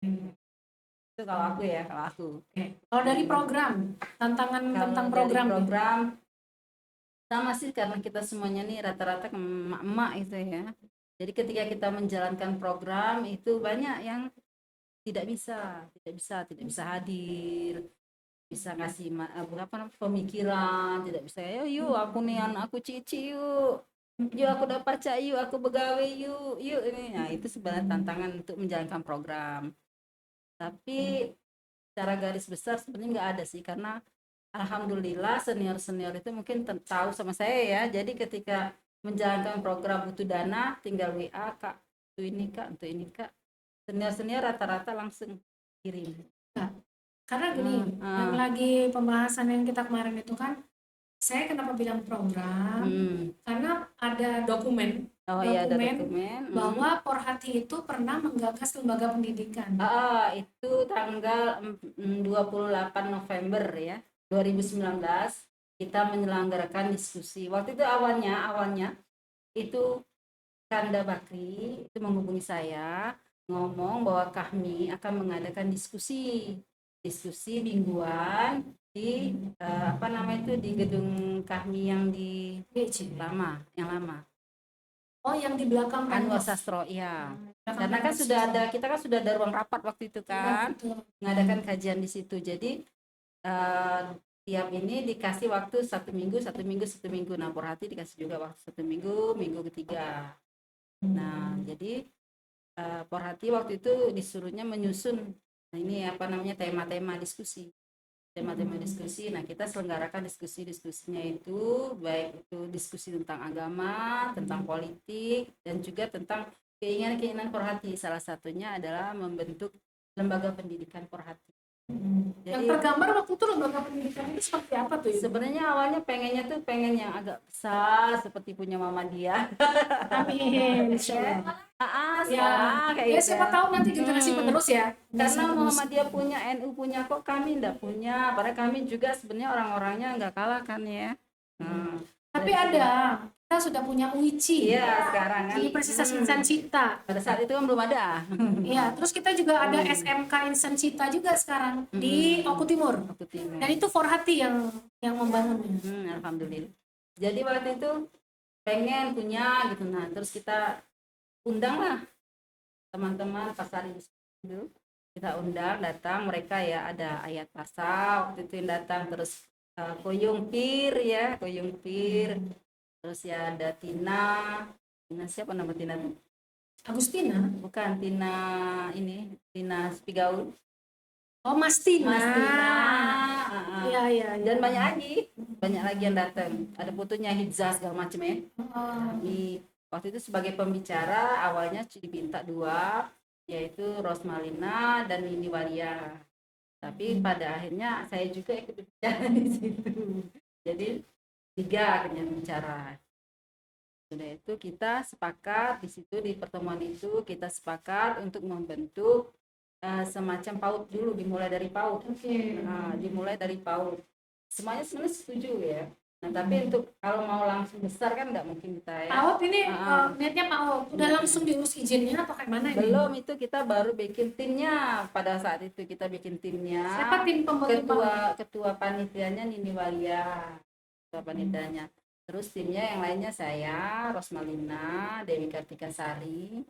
Itu kalau aku ya, kalau aku. Kalau dari program, tantangan tentang program. Dari program sama sih, karena kita semuanya nih rata-rata emak-emak itu ya. Jadi ketika kita menjalankan program itu banyak yang tidak bisa hadir, bisa ngasih pemikiran, tidak bisa yuk aku nih anak aku cici yuk aku dapat cak yuk aku begawe yuk ini. Nah itu sebenarnya tantangan untuk menjalankan program. Tapi secara garis besar sebenarnya nggak ada sih, karena alhamdulillah senior itu mungkin tahu sama saya ya. Jadi ketika menjalankan program butuh dana, tinggal WA, Kak, untuk ini Kak. Senior rata-rata langsung kirim. Karena gini, yang lagi pembahasan yang kita kemarin itu kan, saya kenapa bilang program? Karena ada dokumen bahwa Porhati itu pernah menggagas lembaga pendidikan. Itu tanggal 28 November ya 2019 kita menyelenggarakan diskusi. Waktu itu awalnya itu Kanda Bakri itu menghubungi saya, ngomong bahwa kami akan mengadakan diskusi mingguan di di gedung kami yang di lama. Oh, yang di belakang Anwar Sastro, ya. Karena kan kita sudah ada ruang rapat waktu itu kan, mengadakan kajian di situ. Jadi tiap ini dikasih waktu 1 minggu. Nah, Porhati dikasih juga waktu 1 minggu ketiga. Nah, jadi Porhati waktu itu disuruhnya menyusun tema-tema diskusi. Nah kita selenggarakan diskusinya itu, baik itu diskusi tentang agama, tentang politik, dan juga tentang keinginan Porhati. Salah satunya adalah membentuk lembaga pendidikan Porhati. Jadi, yang tergambar waktu itu lembaga pendidikan itu seperti apa tuh? Sebenarnya awalnya pengen yang agak besar seperti punya mama dia. Amin. Ya, siapa tahu nanti generasi penerus ya. Karena Muhammadiyah punya, NU punya, kok kami enggak punya. Padahal kami juga sebenarnya orang-orangnya enggak kalah kan ya. Tapi kita sudah punya UICI. Iya, sekarang kan. Universitas Insan Cipta. Pada saat itu kan belum ada. Iya, terus kita juga ada SMK Insan Cipta juga sekarang di Oku Timur. Dan itu Porhati yang membangunnya. Alhamdulillah. Jadi waktu itu pengen punya gitu. Nah, terus kita undanglah teman-teman pasar itu, kita undang datang mereka ya, ada Ayat Pasar waktu itu yang datang, terus Koyung Pir, terus ya ada Tina siapa nama Tina? Agustina? Bukan, Tina Spigaul. Oh, Mas Tina. Iya. Dan banyak lagi yang datang, ada fotonya, hijaz segala macam ya. Waktu itu sebagai pembicara awalnya diminta 2, yaitu Rosmalina dan Nini Walia. Tapi pada akhirnya saya juga ikut bicara di situ. Jadi 3 akhirnya bicara. Sudah itu kita sepakat di situ, di pertemuan itu kita sepakat untuk membentuk semacam PAUD dulu, dimulai dari PAUD. Dimulai dari PAUD. Semuanya sebenarnya setuju ya. Nah, tapi untuk kalau mau langsung besar kan nggak mungkin kita ya. PAUD ini niatnya PAUD udah langsung diurus izinnya atau kayak mana ini? Belum, itu kita baru bikin timnya. Pada saat itu kita bikin timnya. Siapa tim pembentuk? Ketua panitianya Nini Walia. Ketua panitianya. Terus timnya yang lainnya saya, Rosmalina, Dewi Kartika Sari.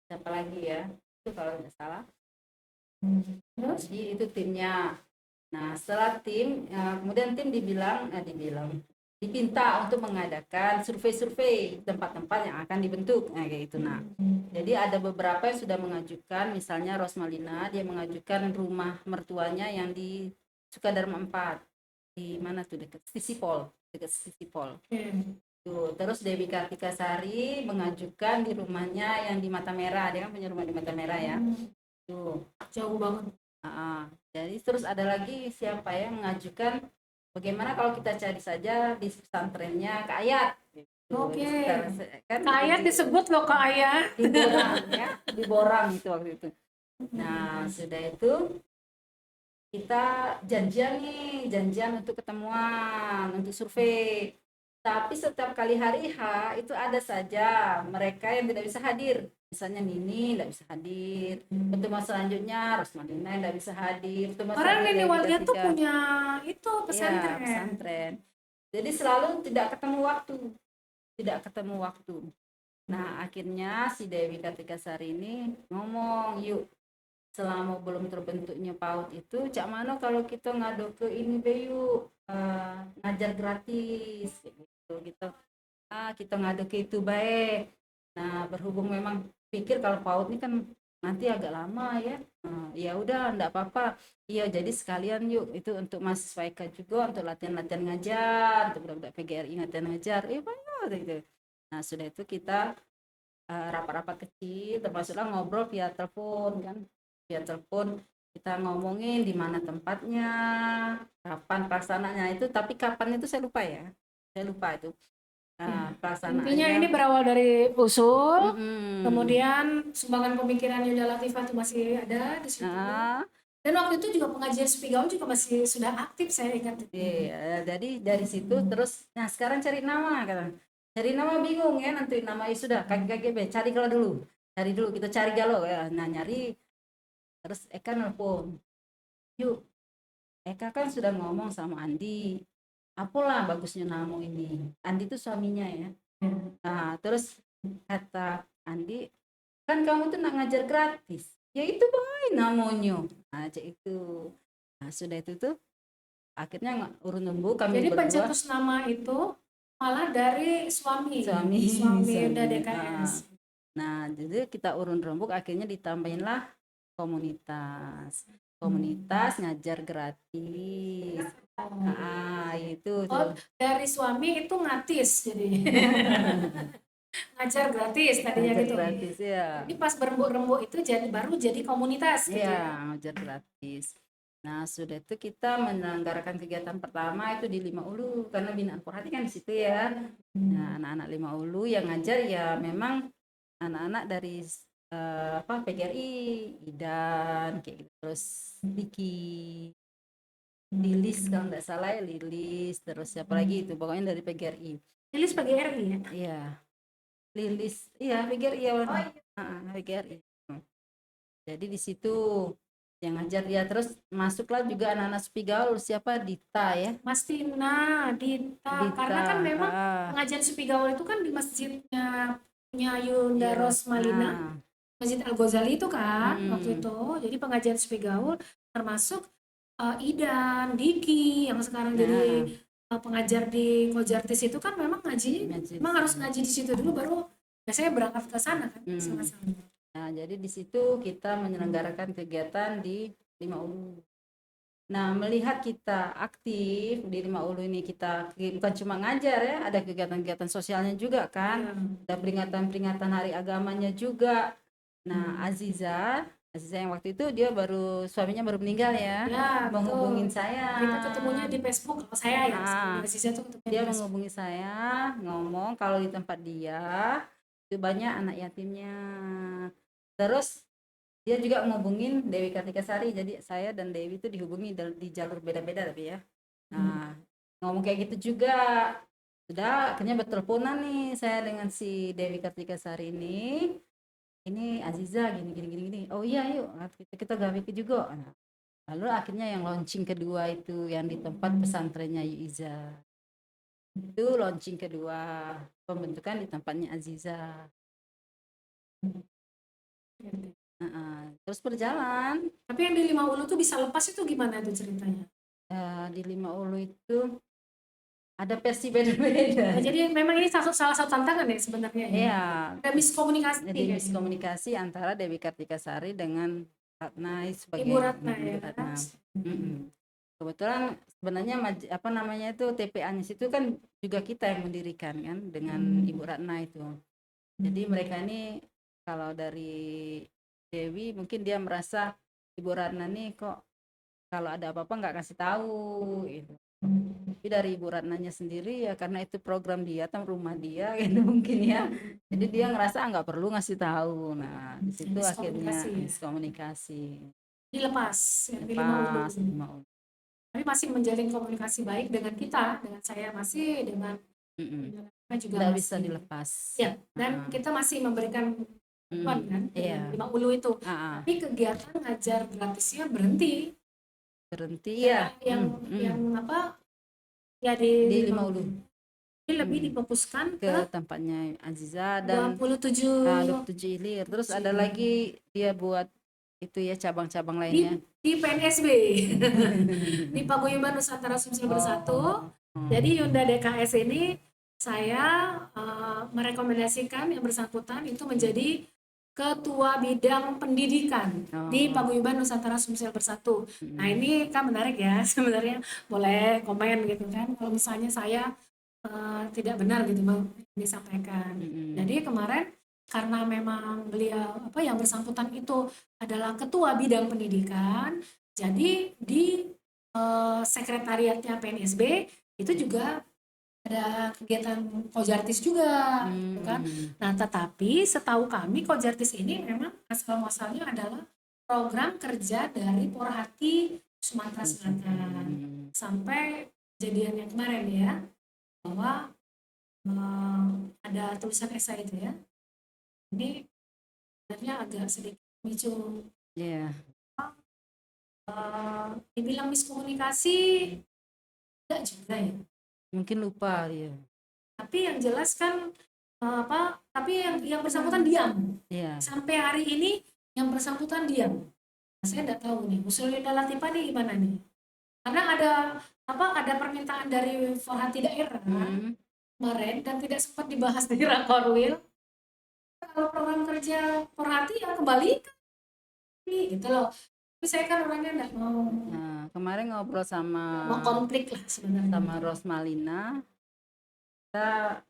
Siapa lagi ya? Itu kalau nggak salah. Jadi itu timnya. Nah, setelah tim, kemudian tim dibilang dipinta untuk mengadakan survei-survei tempat-tempat yang akan dibentuk, nah kayak gitu. Nah, jadi ada beberapa yang sudah mengajukan, misalnya Rosmalina dia mengajukan rumah mertuanya yang di Sukadarma 4 di mana tuh, dekat Sisipol, dekat Sisipol. Tuh, terus Dewi Kartika Sari mengajukan di rumahnya yang di Mata Merah, dia kan punya rumah di Mata Merah ya. Tuh, Jauh banget. Jadi terus ada lagi siapa yang mengajukan bagaimana kalau kita cari saja di pesantrennya Kak Ayat. Gitu. Oke. Kan Kak Ayat disebut loh Kak Ayat. di Borang ya, di Borang itu waktu itu. Nah, sudah itu kita janjian untuk ketemuan, untuk survei. Tapi setiap kali hari H itu ada saja mereka yang tidak bisa hadir. Misalnya Nini tidak bisa hadir. Pertemuan selanjutnya Rosmalina tidak bisa hadir. Orang Nini Walia tuh punya itu pesantren. Ya, pesantren. Jadi selalu tidak ketemu waktu. Tidak ketemu waktu. Nah, akhirnya si Dewi Kartika Sari ini ngomong, yuk selama belum terbentuknya PAUD itu, cak mana kalau kita ngado ke ini Bayu, ngajar gratis gitu. Kita ngado ke itu baik. Nah, berhubung memang pikir kalau PAUD ini kan nanti agak lama ya. Ya udah enggak apa-apa. Iya, jadi sekalian yuk itu untuk mahasiswa IK juga, untuk latihan-latihan ngajar, untuk budak-budak PGRI latihan ngajar. Banyak gitu. Nah, sudah itu kita rapat-rapat kecil, termasuklah ngobrol via telepon kan, via telepon kita ngomongin di mana tempatnya, kapan pelaksananya itu, tapi kapan itu saya lupa ya, saya lupa itu. Pelaksanaannya. Intinya ini berawal dari usul, kemudian kemudian sumbangan pemikiran Yunda Latifah itu masih ada di situ. Dan waktu itu juga pengajian Spigaul juga masih sudah aktif, saya ingat. Iya, jadi dari situ terus, nah sekarang cari nama kata. Cari nama bingung ya, nanti nama sudah KGKGB, cari kalau dulu. Cari dulu, kita cari galau ya. Nah, nyari terus Eka nelpon. Yuk, Eka kan sudah ngomong sama Andi. Apalah bagusnya nama ini. Andi itu suaminya ya. Nah, terus kata Andi, kan kamu tuh nak ngajar gratis. Ya itu baik namanya. Nah, cek itu. Nah, sudah itu tuh akhirnya urun nunggu kami jadi berdua. pencetus nama itu malah dari suami Yunda DKS. Nah, jadi kita urun rembuk, akhirnya ditambahinlah komunitas ngajar gratis. Itu dari suami itu ngatis jadi ngajar gratis tadinya ngajar gitu. Gratis ya. Jadi pas berembuk-rembuk itu baru jadi komunitas gitu ya. Ngajar gratis. Nah, sudah itu kita menyelenggarakan kegiatan pertama itu di Lima Ulu, karena binaan Porhati kan di situ ya. Nah, anak-anak Lima Ulu yang ngajar ya memang anak-anak dari PGRI, Idan kayak gitu, terus Diki, Lilis kalau nggak salah ya, Lilis, terus siapa lagi itu pokoknya dari PGRI. Lilis PGRI ya? Iya, Lilis, iya PGRI ya. PGRI. Jadi di situ yang ngajar dia, terus masuklah juga anak-anak Spigaul, siapa Dita ya, Mas Tina, Dita. Karena kan memang pengajian Spigaul itu kan di masjidnya punya Yunda Rosmalina, Masjid Al Ghazali itu kan waktu itu. Jadi pengajian Spigaul termasuk Idan, Diki yang sekarang jadi pengajar di Kojartis itu kan memang ngaji, memang harus ngaji di situ dulu baru biasanya berangkat ke sana kan sama-sama. Nah, jadi di situ kita menyelenggarakan kegiatan di Lima Ulu. Nah, melihat kita aktif di Lima Ulu ini, kita bukan cuma ngajar ya, ada kegiatan-kegiatan sosialnya juga kan, ada peringatan-peringatan hari agamanya juga. Nah, Aziza yang waktu itu dia suaminya baru meninggal ya, menghubungin saya. Kita ketemunya di Facebook kalau saya ya. Aziza tuh dia menghubungi saya, ngomong kalau di tempat dia itu banyak anak yatimnya. Terus dia juga menghubungin Dewi Kartika Sari, jadi saya dan Dewi itu dihubungi di jalur beda-beda tapi ya. Nah, ngomong kayak gitu juga. Sudah akhirnya berteleponan nih saya dengan si Dewi Kartika Sari ini Aziza gini. Oh iya yuk kita gawe ke juga. Nah, lalu akhirnya yang launching kedua itu yang di tempat pesantrennya Yuiza. Itu launching kedua, pembentukan di tempatnya Aziza. Terus berjalan. Tapi yang di Lima Ulu tuh bisa lepas itu gimana tuh ceritanya? Di Lima Ulu itu ada versi beda-beda. Jadi memang ini salah satu tantangan ya sebenarnya ya. Iya, Ada miskomunikasi. jadi miskomunikasi antara Dewi Kartikasari dengan Ratna sebagai Ibu Ratna ya. Ibu Ratna. Kebetulan sebenarnya apa namanya itu TP Anies itu kan juga kita yang mendirikan kan dengan Ibu Ratna itu. Jadi mereka ini kalau dari Dewi mungkin dia merasa Ibu Ratna nih kok kalau ada apa-apa nggak kasih tahu gitu. Tapi dari Ibu Ratnanya sendiri ya karena itu program dia atau rumah dia gitu mungkin ya. Jadi dia ngerasa nggak perlu ngasih tahu. Nah di situ akhirnya miskomunikasi. Dilepas ya, Lepas, tapi masih menjalin komunikasi baik dengan kita, dengan saya masih dengan juga nggak masih, bisa dilepas ya, dan kita masih memberikan kan Lima Ulu itu. Tapi kegiatan ngajar gratisnya berhenti ya, yang apa ya di Lima Ulu ini lebih difokuskan ke tempatnya Aziza dan 27 Ilir. Terus ada lagi dia buat itu ya cabang-cabang lainnya di PNSB di Paguyuban Nusantara Sumsel Bersatu. Jadi Yunda DKS ini saya merekomendasikan yang bersangkutan itu menjadi ketua bidang pendidikan di Paguyuban Nusantara Sumsel Bersatu. Nah ini kan menarik ya sebenarnya, boleh komen gitu kan kalau misalnya saya tidak benar gitu disampaikan. Jadi kemarin karena memang beliau yang bersangkutan itu adalah ketua bidang pendidikan, jadi di sekretariatnya PNSB itu juga ada kegiatan Kojartis juga, gitu kan. Nah, tetapi setahu kami Kojartis ini memang asal-muasalnya adalah program kerja dari Porhati Sumatera Selatan. Sampai kejadian yang kemarin ya, bahwa ada tulisan esai itu ya. Ini sebenarnya agak sedikit micu. Dibilang miskomunikasi enggak juga ya. Mungkin lupa ya. Tapi yang jelas kan tapi yang bersangkutan diam. Sampai hari ini yang bersangkutan diam. Nah, saya enggak tahu nih, usul Yunda Latifah nih gimana nih? Karena ada permintaan dari Forhati daerah kemarin dan tidak sempat dibahas di Rakorwil. Kalau program kerja Forhati ya kembali gitu loh. Tapi saya kan orangnya enggak mau. Nah, kemarin ngobrol mau konflik lah sebenarnya. Sama Rosmalina. Kita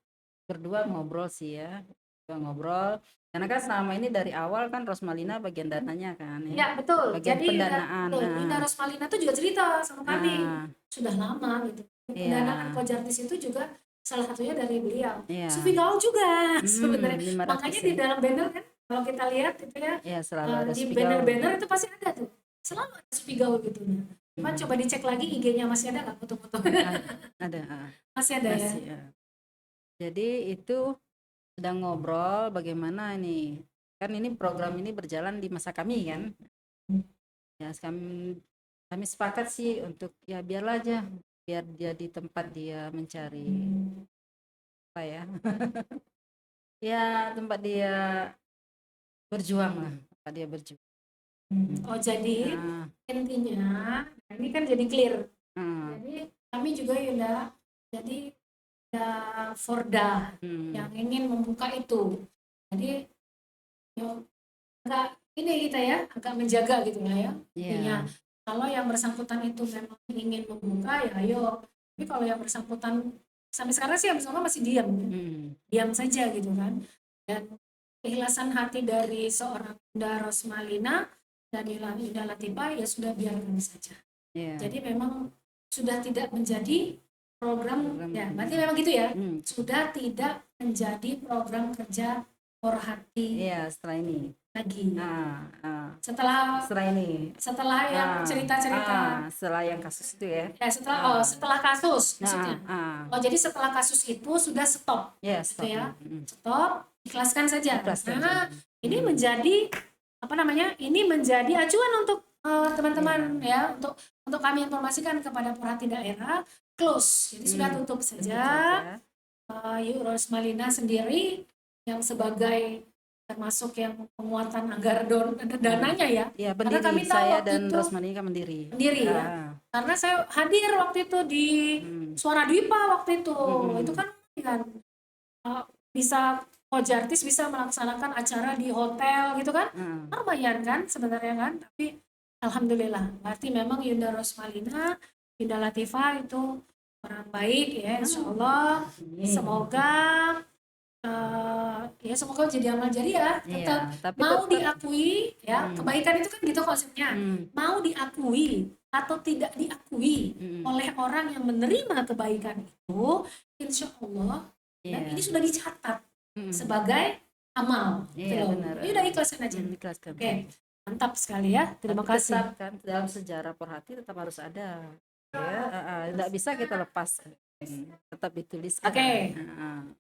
berdua ngobrol sih ya. Ngobrol. Karena kan selama ini dari awal kan Rosmalina bagian dananya kan ya. Ya betul. Bagian jadi pendanaan. Yunda Rosmalina tuh juga cerita sama kami. Sudah lama gitu. Pendanaan Kojartis itu juga salah satunya dari beliau. Sufi Gaul juga sebenarnya. Makanya di dalam banner kan kalau kita lihat itu ya, di banner-banner itu pasti ada tuh. Selalu ada Sufi Gaul gitu. Cuman coba dicek lagi IG-nya masih ada nggak foto-foto? Ada. Masih ada ya. Jadi itu sedang ngobrol bagaimana ini. Kan ini program ini berjalan di masa kami kan. Ya kami sepakat sih untuk ya biarlah aja, biar dia di tempat dia mencari apa ya. Ya tempat dia berjuang lah, tempat dia berjuang. Oh jadi intinya ini kan jadi clear. Jadi kami juga Yunda jadi Forda yang ingin membuka itu. Jadi agak ini kita ya agak menjaga gitu lah ya. Intinya kalau yang bersangkutan itu memang ingin membuka ya ayo. Tapi kalau yang bersangkutan sampai sekarang sih yang bersangkutan masih diam. Diam saja gitu kan. Dan keikhlasan hati dari seorang Yunda Rosmalina dan Yunda Latifah ya sudah biarkan saja. Jadi memang sudah tidak menjadi program ya, berarti memang gitu ya. Sudah tidak menjadi program kerja Porhati. Setelah ini lagi. Setelah ini. Setelah yang cerita-cerita. Setelah yang kasus itu ya. Setelah kasus maksudnya. Jadi setelah kasus itu sudah stop. Stop. Gitu ya. Stop, ikhlaskan saja. Karena ini menjadi ini menjadi acuan untuk teman-teman ya, untuk kami informasikan kepada Porhati daerah, close. Jadi sudah tutup saja. Rosmalina sendiri yang sebagai termasuk yang penguatan anggaran dananya ya. Iya, Karena berdiri. kami tahu Saya waktu dan itu Rosmani kan mendiri. ya. Karena saya hadir waktu itu di Suara Dwipa waktu itu. Itu kan bisa Kojartis bisa melaksanakan acara di hotel gitu kan. Lumayan kan sebenarnya kan, tapi alhamdulillah. Berarti memang Yunda Rosmalina, Yunda Latifah itu orang baik ya, insya Allah. Semoga ya semoga jadi amal jariah, tetap mau diakui ya. Kebaikan itu kan gitu konsepnya, mau diakui atau tidak diakui oleh orang yang menerima kebaikan itu, insya Allah dan ini sudah dicatat sebagai amal gitu loh. Ini udah ikhlasin aja. Oke, mantap sekali ya, terima kasih. Tetap kan dalam sejarah Perhati tetap harus ada ya, tidak bisa kita lepas, tetap dituliskan.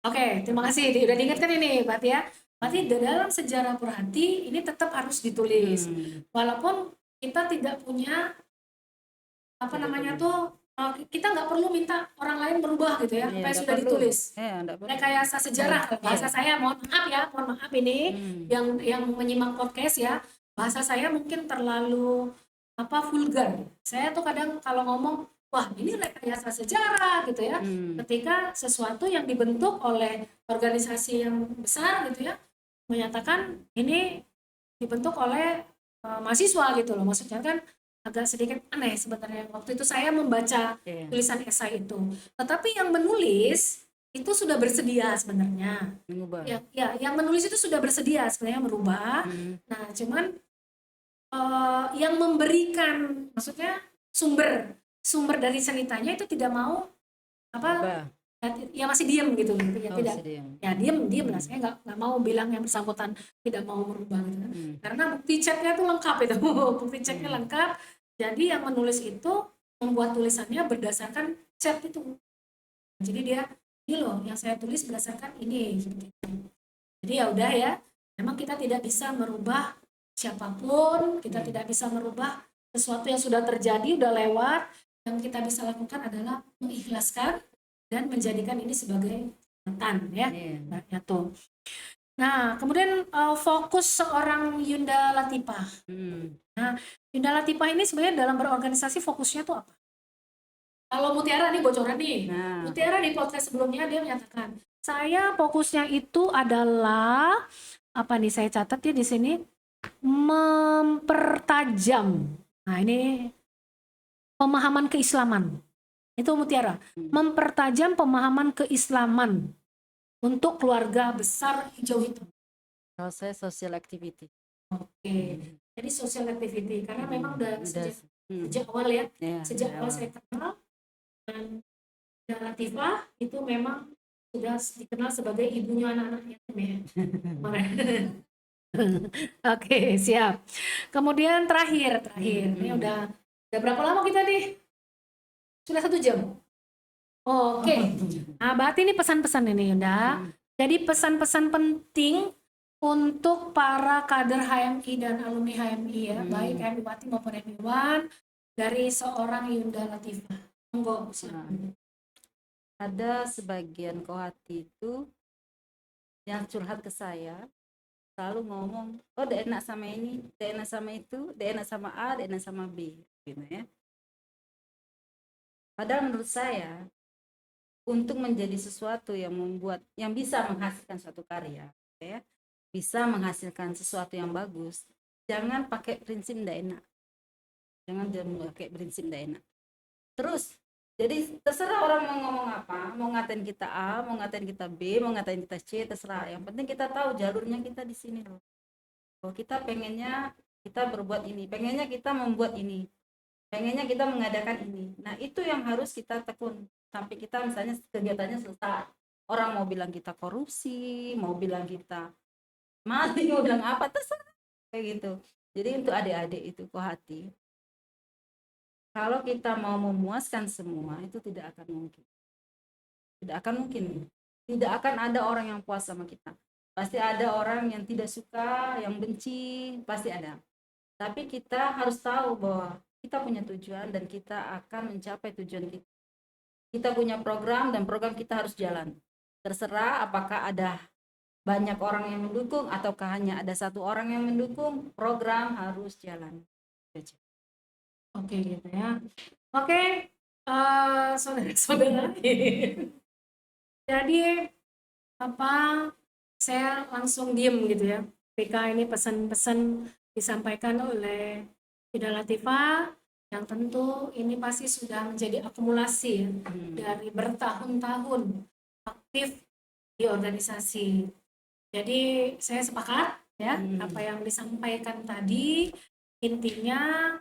Oke, terima kasih. Udah diingatkan ini, berarti ya. Berarti dalam sejarah Perhati ini tetap harus ditulis. Walaupun kita tidak punya apa namanya tuh, kita nggak perlu minta orang lain berubah gitu ya, apa yang sudah ditulis. Rekayasa sejarah, bahasa saya mohon maaf ini yang menyimak podcast ya, bahasa saya mungkin terlalu vulgar. Saya tuh kadang kalau ngomong, wah ini rekayasa sejarah gitu ya, ketika sesuatu yang dibentuk oleh organisasi yang besar gitu ya, menyatakan ini dibentuk oleh mahasiswa gitu loh, maksudnya kan agak sedikit aneh sebenarnya waktu itu saya membaca tulisan esai itu. Tetapi yang menulis itu sudah bersedia sebenarnya. Yang menulis itu sudah bersedia sebenarnya merubah. Nah, cuman yang memberikan, maksudnya sumber dari ceritanya itu tidak mau ya masih diem gitu ya, diem lah. Saya nggak mau bilang yang bersangkutan tidak mau merubah gitu kan. Karena bukti chatnya itu lengkap itu. Bukti chatnya lengkap. Jadi yang menulis itu membuat tulisannya berdasarkan chat itu. Jadi dia, ini loh yang saya tulis berdasarkan ini. Jadi ya udah ya, memang kita tidak bisa merubah siapapun, kita tidak bisa merubah sesuatu yang sudah terjadi, udah lewat. Yang kita bisa lakukan adalah mengikhlaskan dan menjadikan ini sebagai catatan ya. Nah, kemudian fokus seorang Yunda Latifah. Nah, Yunda Latifah ini sebenarnya dalam berorganisasi fokusnya tuh apa? Kalau Mutiara nih bocoran nih. Mutiara di podcast sebelumnya dia menyatakan, saya fokusnya itu adalah apa nih, saya catat ya di sini, mempertajam. Nah, ini pemahaman keislaman. Itu Mutiara, mempertajam pemahaman keislaman untuk keluarga besar hijau itu. Kalau saya social activity. Oke. Jadi social activity karena memang udah sejak awal ya. Sejak awal saya kenal, dan Latifah itu memang sudah dikenal sebagai ibunya anak-anak yatim ya. Oke, siap. Kemudian terakhir ini udah berapa lama kita nih? Sudah 1 jam. Oke. Nah, berarti ini pesan-pesan ini Yunda. Jadi pesan-pesan penting untuk para kader HMI dan alumni HMI ya, baik HMI Pati maupun HMI Wan, dari seorang Yunda Latifah. Monggo. Ada sebagian kohati itu yang curhat ke saya, selalu ngomong, oh dia enak sama ini, dia enak sama itu, dia enak sama A, dia enak sama B, gitu ya. Padahal menurut saya, untuk menjadi sesuatu yang bisa menghasilkan suatu karya, ya, bisa menghasilkan sesuatu yang bagus, jangan pakai prinsip ndak enak. Jangan pakai prinsip ndak enak. Terus, jadi terserah orang mau ngomong apa, mau ngatain kita A, mau ngatain kita B, mau ngatain kita C, terserah. Yang penting kita tahu jalurnya kita di sini loh. Kalau kita pengennya kita berbuat ini, pengennya kita membuat ini, pengennya kita mengadakan ini. Nah, itu yang harus kita tekun sampai kita misalnya kegiatannya selesai. Orang mau bilang kita korupsi, mau bilang kita maling, mau bilang apa, terserah kayak gitu. Jadi untuk adik-adik itu kohati, kalau kita mau memuaskan semua itu tidak akan mungkin. Tidak akan mungkin. Tidak akan ada orang yang puas sama kita. Pasti ada orang yang tidak suka, yang benci, pasti ada. Tapi kita harus tahu bahwa kita punya tujuan dan kita akan mencapai tujuan kita. Kita punya program dan program kita harus jalan. Terserah apakah ada banyak orang yang mendukung ataukah hanya ada satu orang yang mendukung, program harus jalan. Oke gitu ya. Oke, saudara-saudara. Jadi apa, saya langsung diem gitu ya. PK ini pesan-pesan disampaikan oleh Ida Latifah yang tentu ini pasti sudah menjadi akumulasi ya, dari bertahun-tahun aktif di organisasi. Jadi saya sepakat ya apa yang disampaikan tadi. Intinya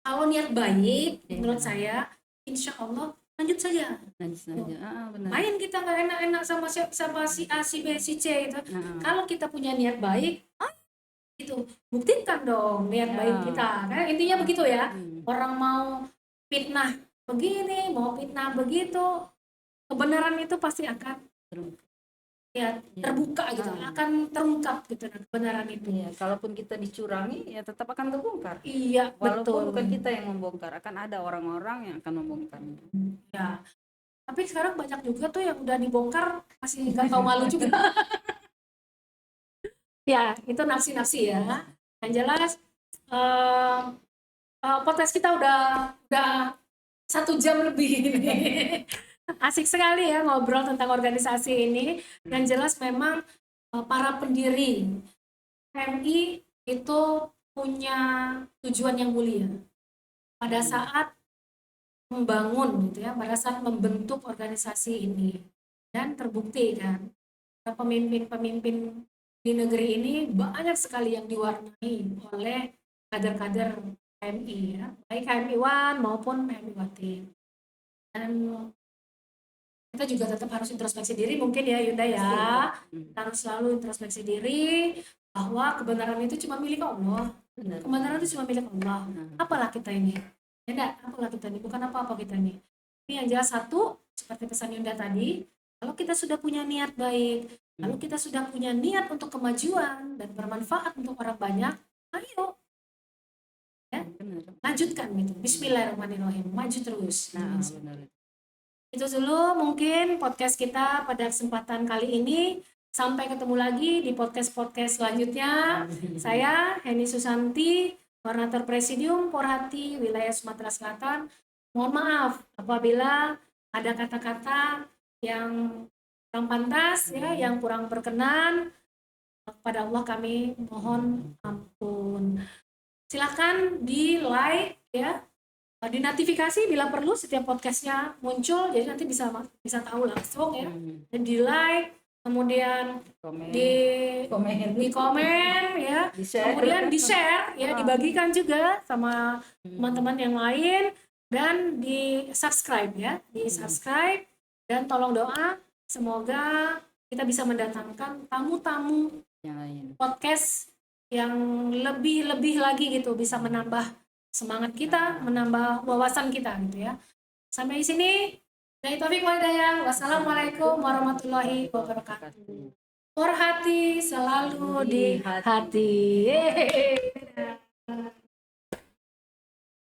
kalau niat baik menurut saya insya Allah lanjut saja. Benar. Main kita nggak enak-enak sama si A, si B, si C itu. Kalau kita punya niat baik, itu buktikan dong niat baik kita. Kan intinya begitu ya. Orang mau fitnah begini, mau fitnah begitu, kebenaran itu pasti akan terbuka gitu, akan terungkap gitu kebenaran itu. Ya, kalaupun kita dicurangi ya tetap akan terbongkar. Iya, walaupun betul. Bukan kita yang membongkar, akan ada orang-orang yang akan membongkar. Ya. Tapi sekarang banyak juga tuh yang udah dibongkar masih nggak tahu malu juga. Ya, itu nafsi-nafsi ya. Yang jelas podcast kita udah 1 jam lebih ini. Asik sekali ya ngobrol tentang organisasi ini. Yang jelas memang para pendiri HMI itu punya tujuan yang mulia. Pada saat membangun gitu ya, pada saat membentuk organisasi ini. Dan terbukti kan, pemimpin-pemimpin di negeri ini banyak sekali yang diwarnai oleh kader-kader HMI ya, baik HMI One maupun HMI Wati. Dan kita juga tetap harus introspeksi diri mungkin ya Yunda ya. Kita harus selalu introspeksi diri bahwa kebenaran itu cuma milik Allah. Kebenaran itu cuma milik Allah. Apalah kita ini? Ya enggak, apalah kita ini? Bukan apa-apa kita ini. Ini yang jelas satu, seperti pesan Yunda tadi, kalau kita sudah punya niat baik, lalu kita sudah punya niat untuk kemajuan dan bermanfaat untuk orang banyak, ayo ya, lanjutkan gitu. Bismillahirrahmanirrahim, maju terus. Itu dulu mungkin podcast kita pada kesempatan kali ini. Sampai ketemu lagi di podcast-podcast selanjutnya. Saya Heni Susanti, Koordinator Presidium Porhati Wilayah Sumatera Selatan. Mohon maaf apabila ada kata-kata yang kurang pantas ya, yang kurang berkenan. Kepada Allah kami mohon ampun. Silakan di like ya, di notifikasi bila perlu setiap podcastnya muncul, jadi nanti bisa tahu langsung ya. Dan di like, kemudian di komen ya, kemudian di share ya, dibagikan juga sama teman-teman yang lain, dan di subscribe ya, dan tolong doa semoga kita bisa mendatangkan tamu-tamu podcast yang lebih lagi gitu, bisa menambah semangat kita, menambah wawasan kita gitu ya. Sampai di sini. Dari Taufik Walhidayah. Wassalamualaikum warahmatullahi wabarakatuh. Porhati selalu di hati.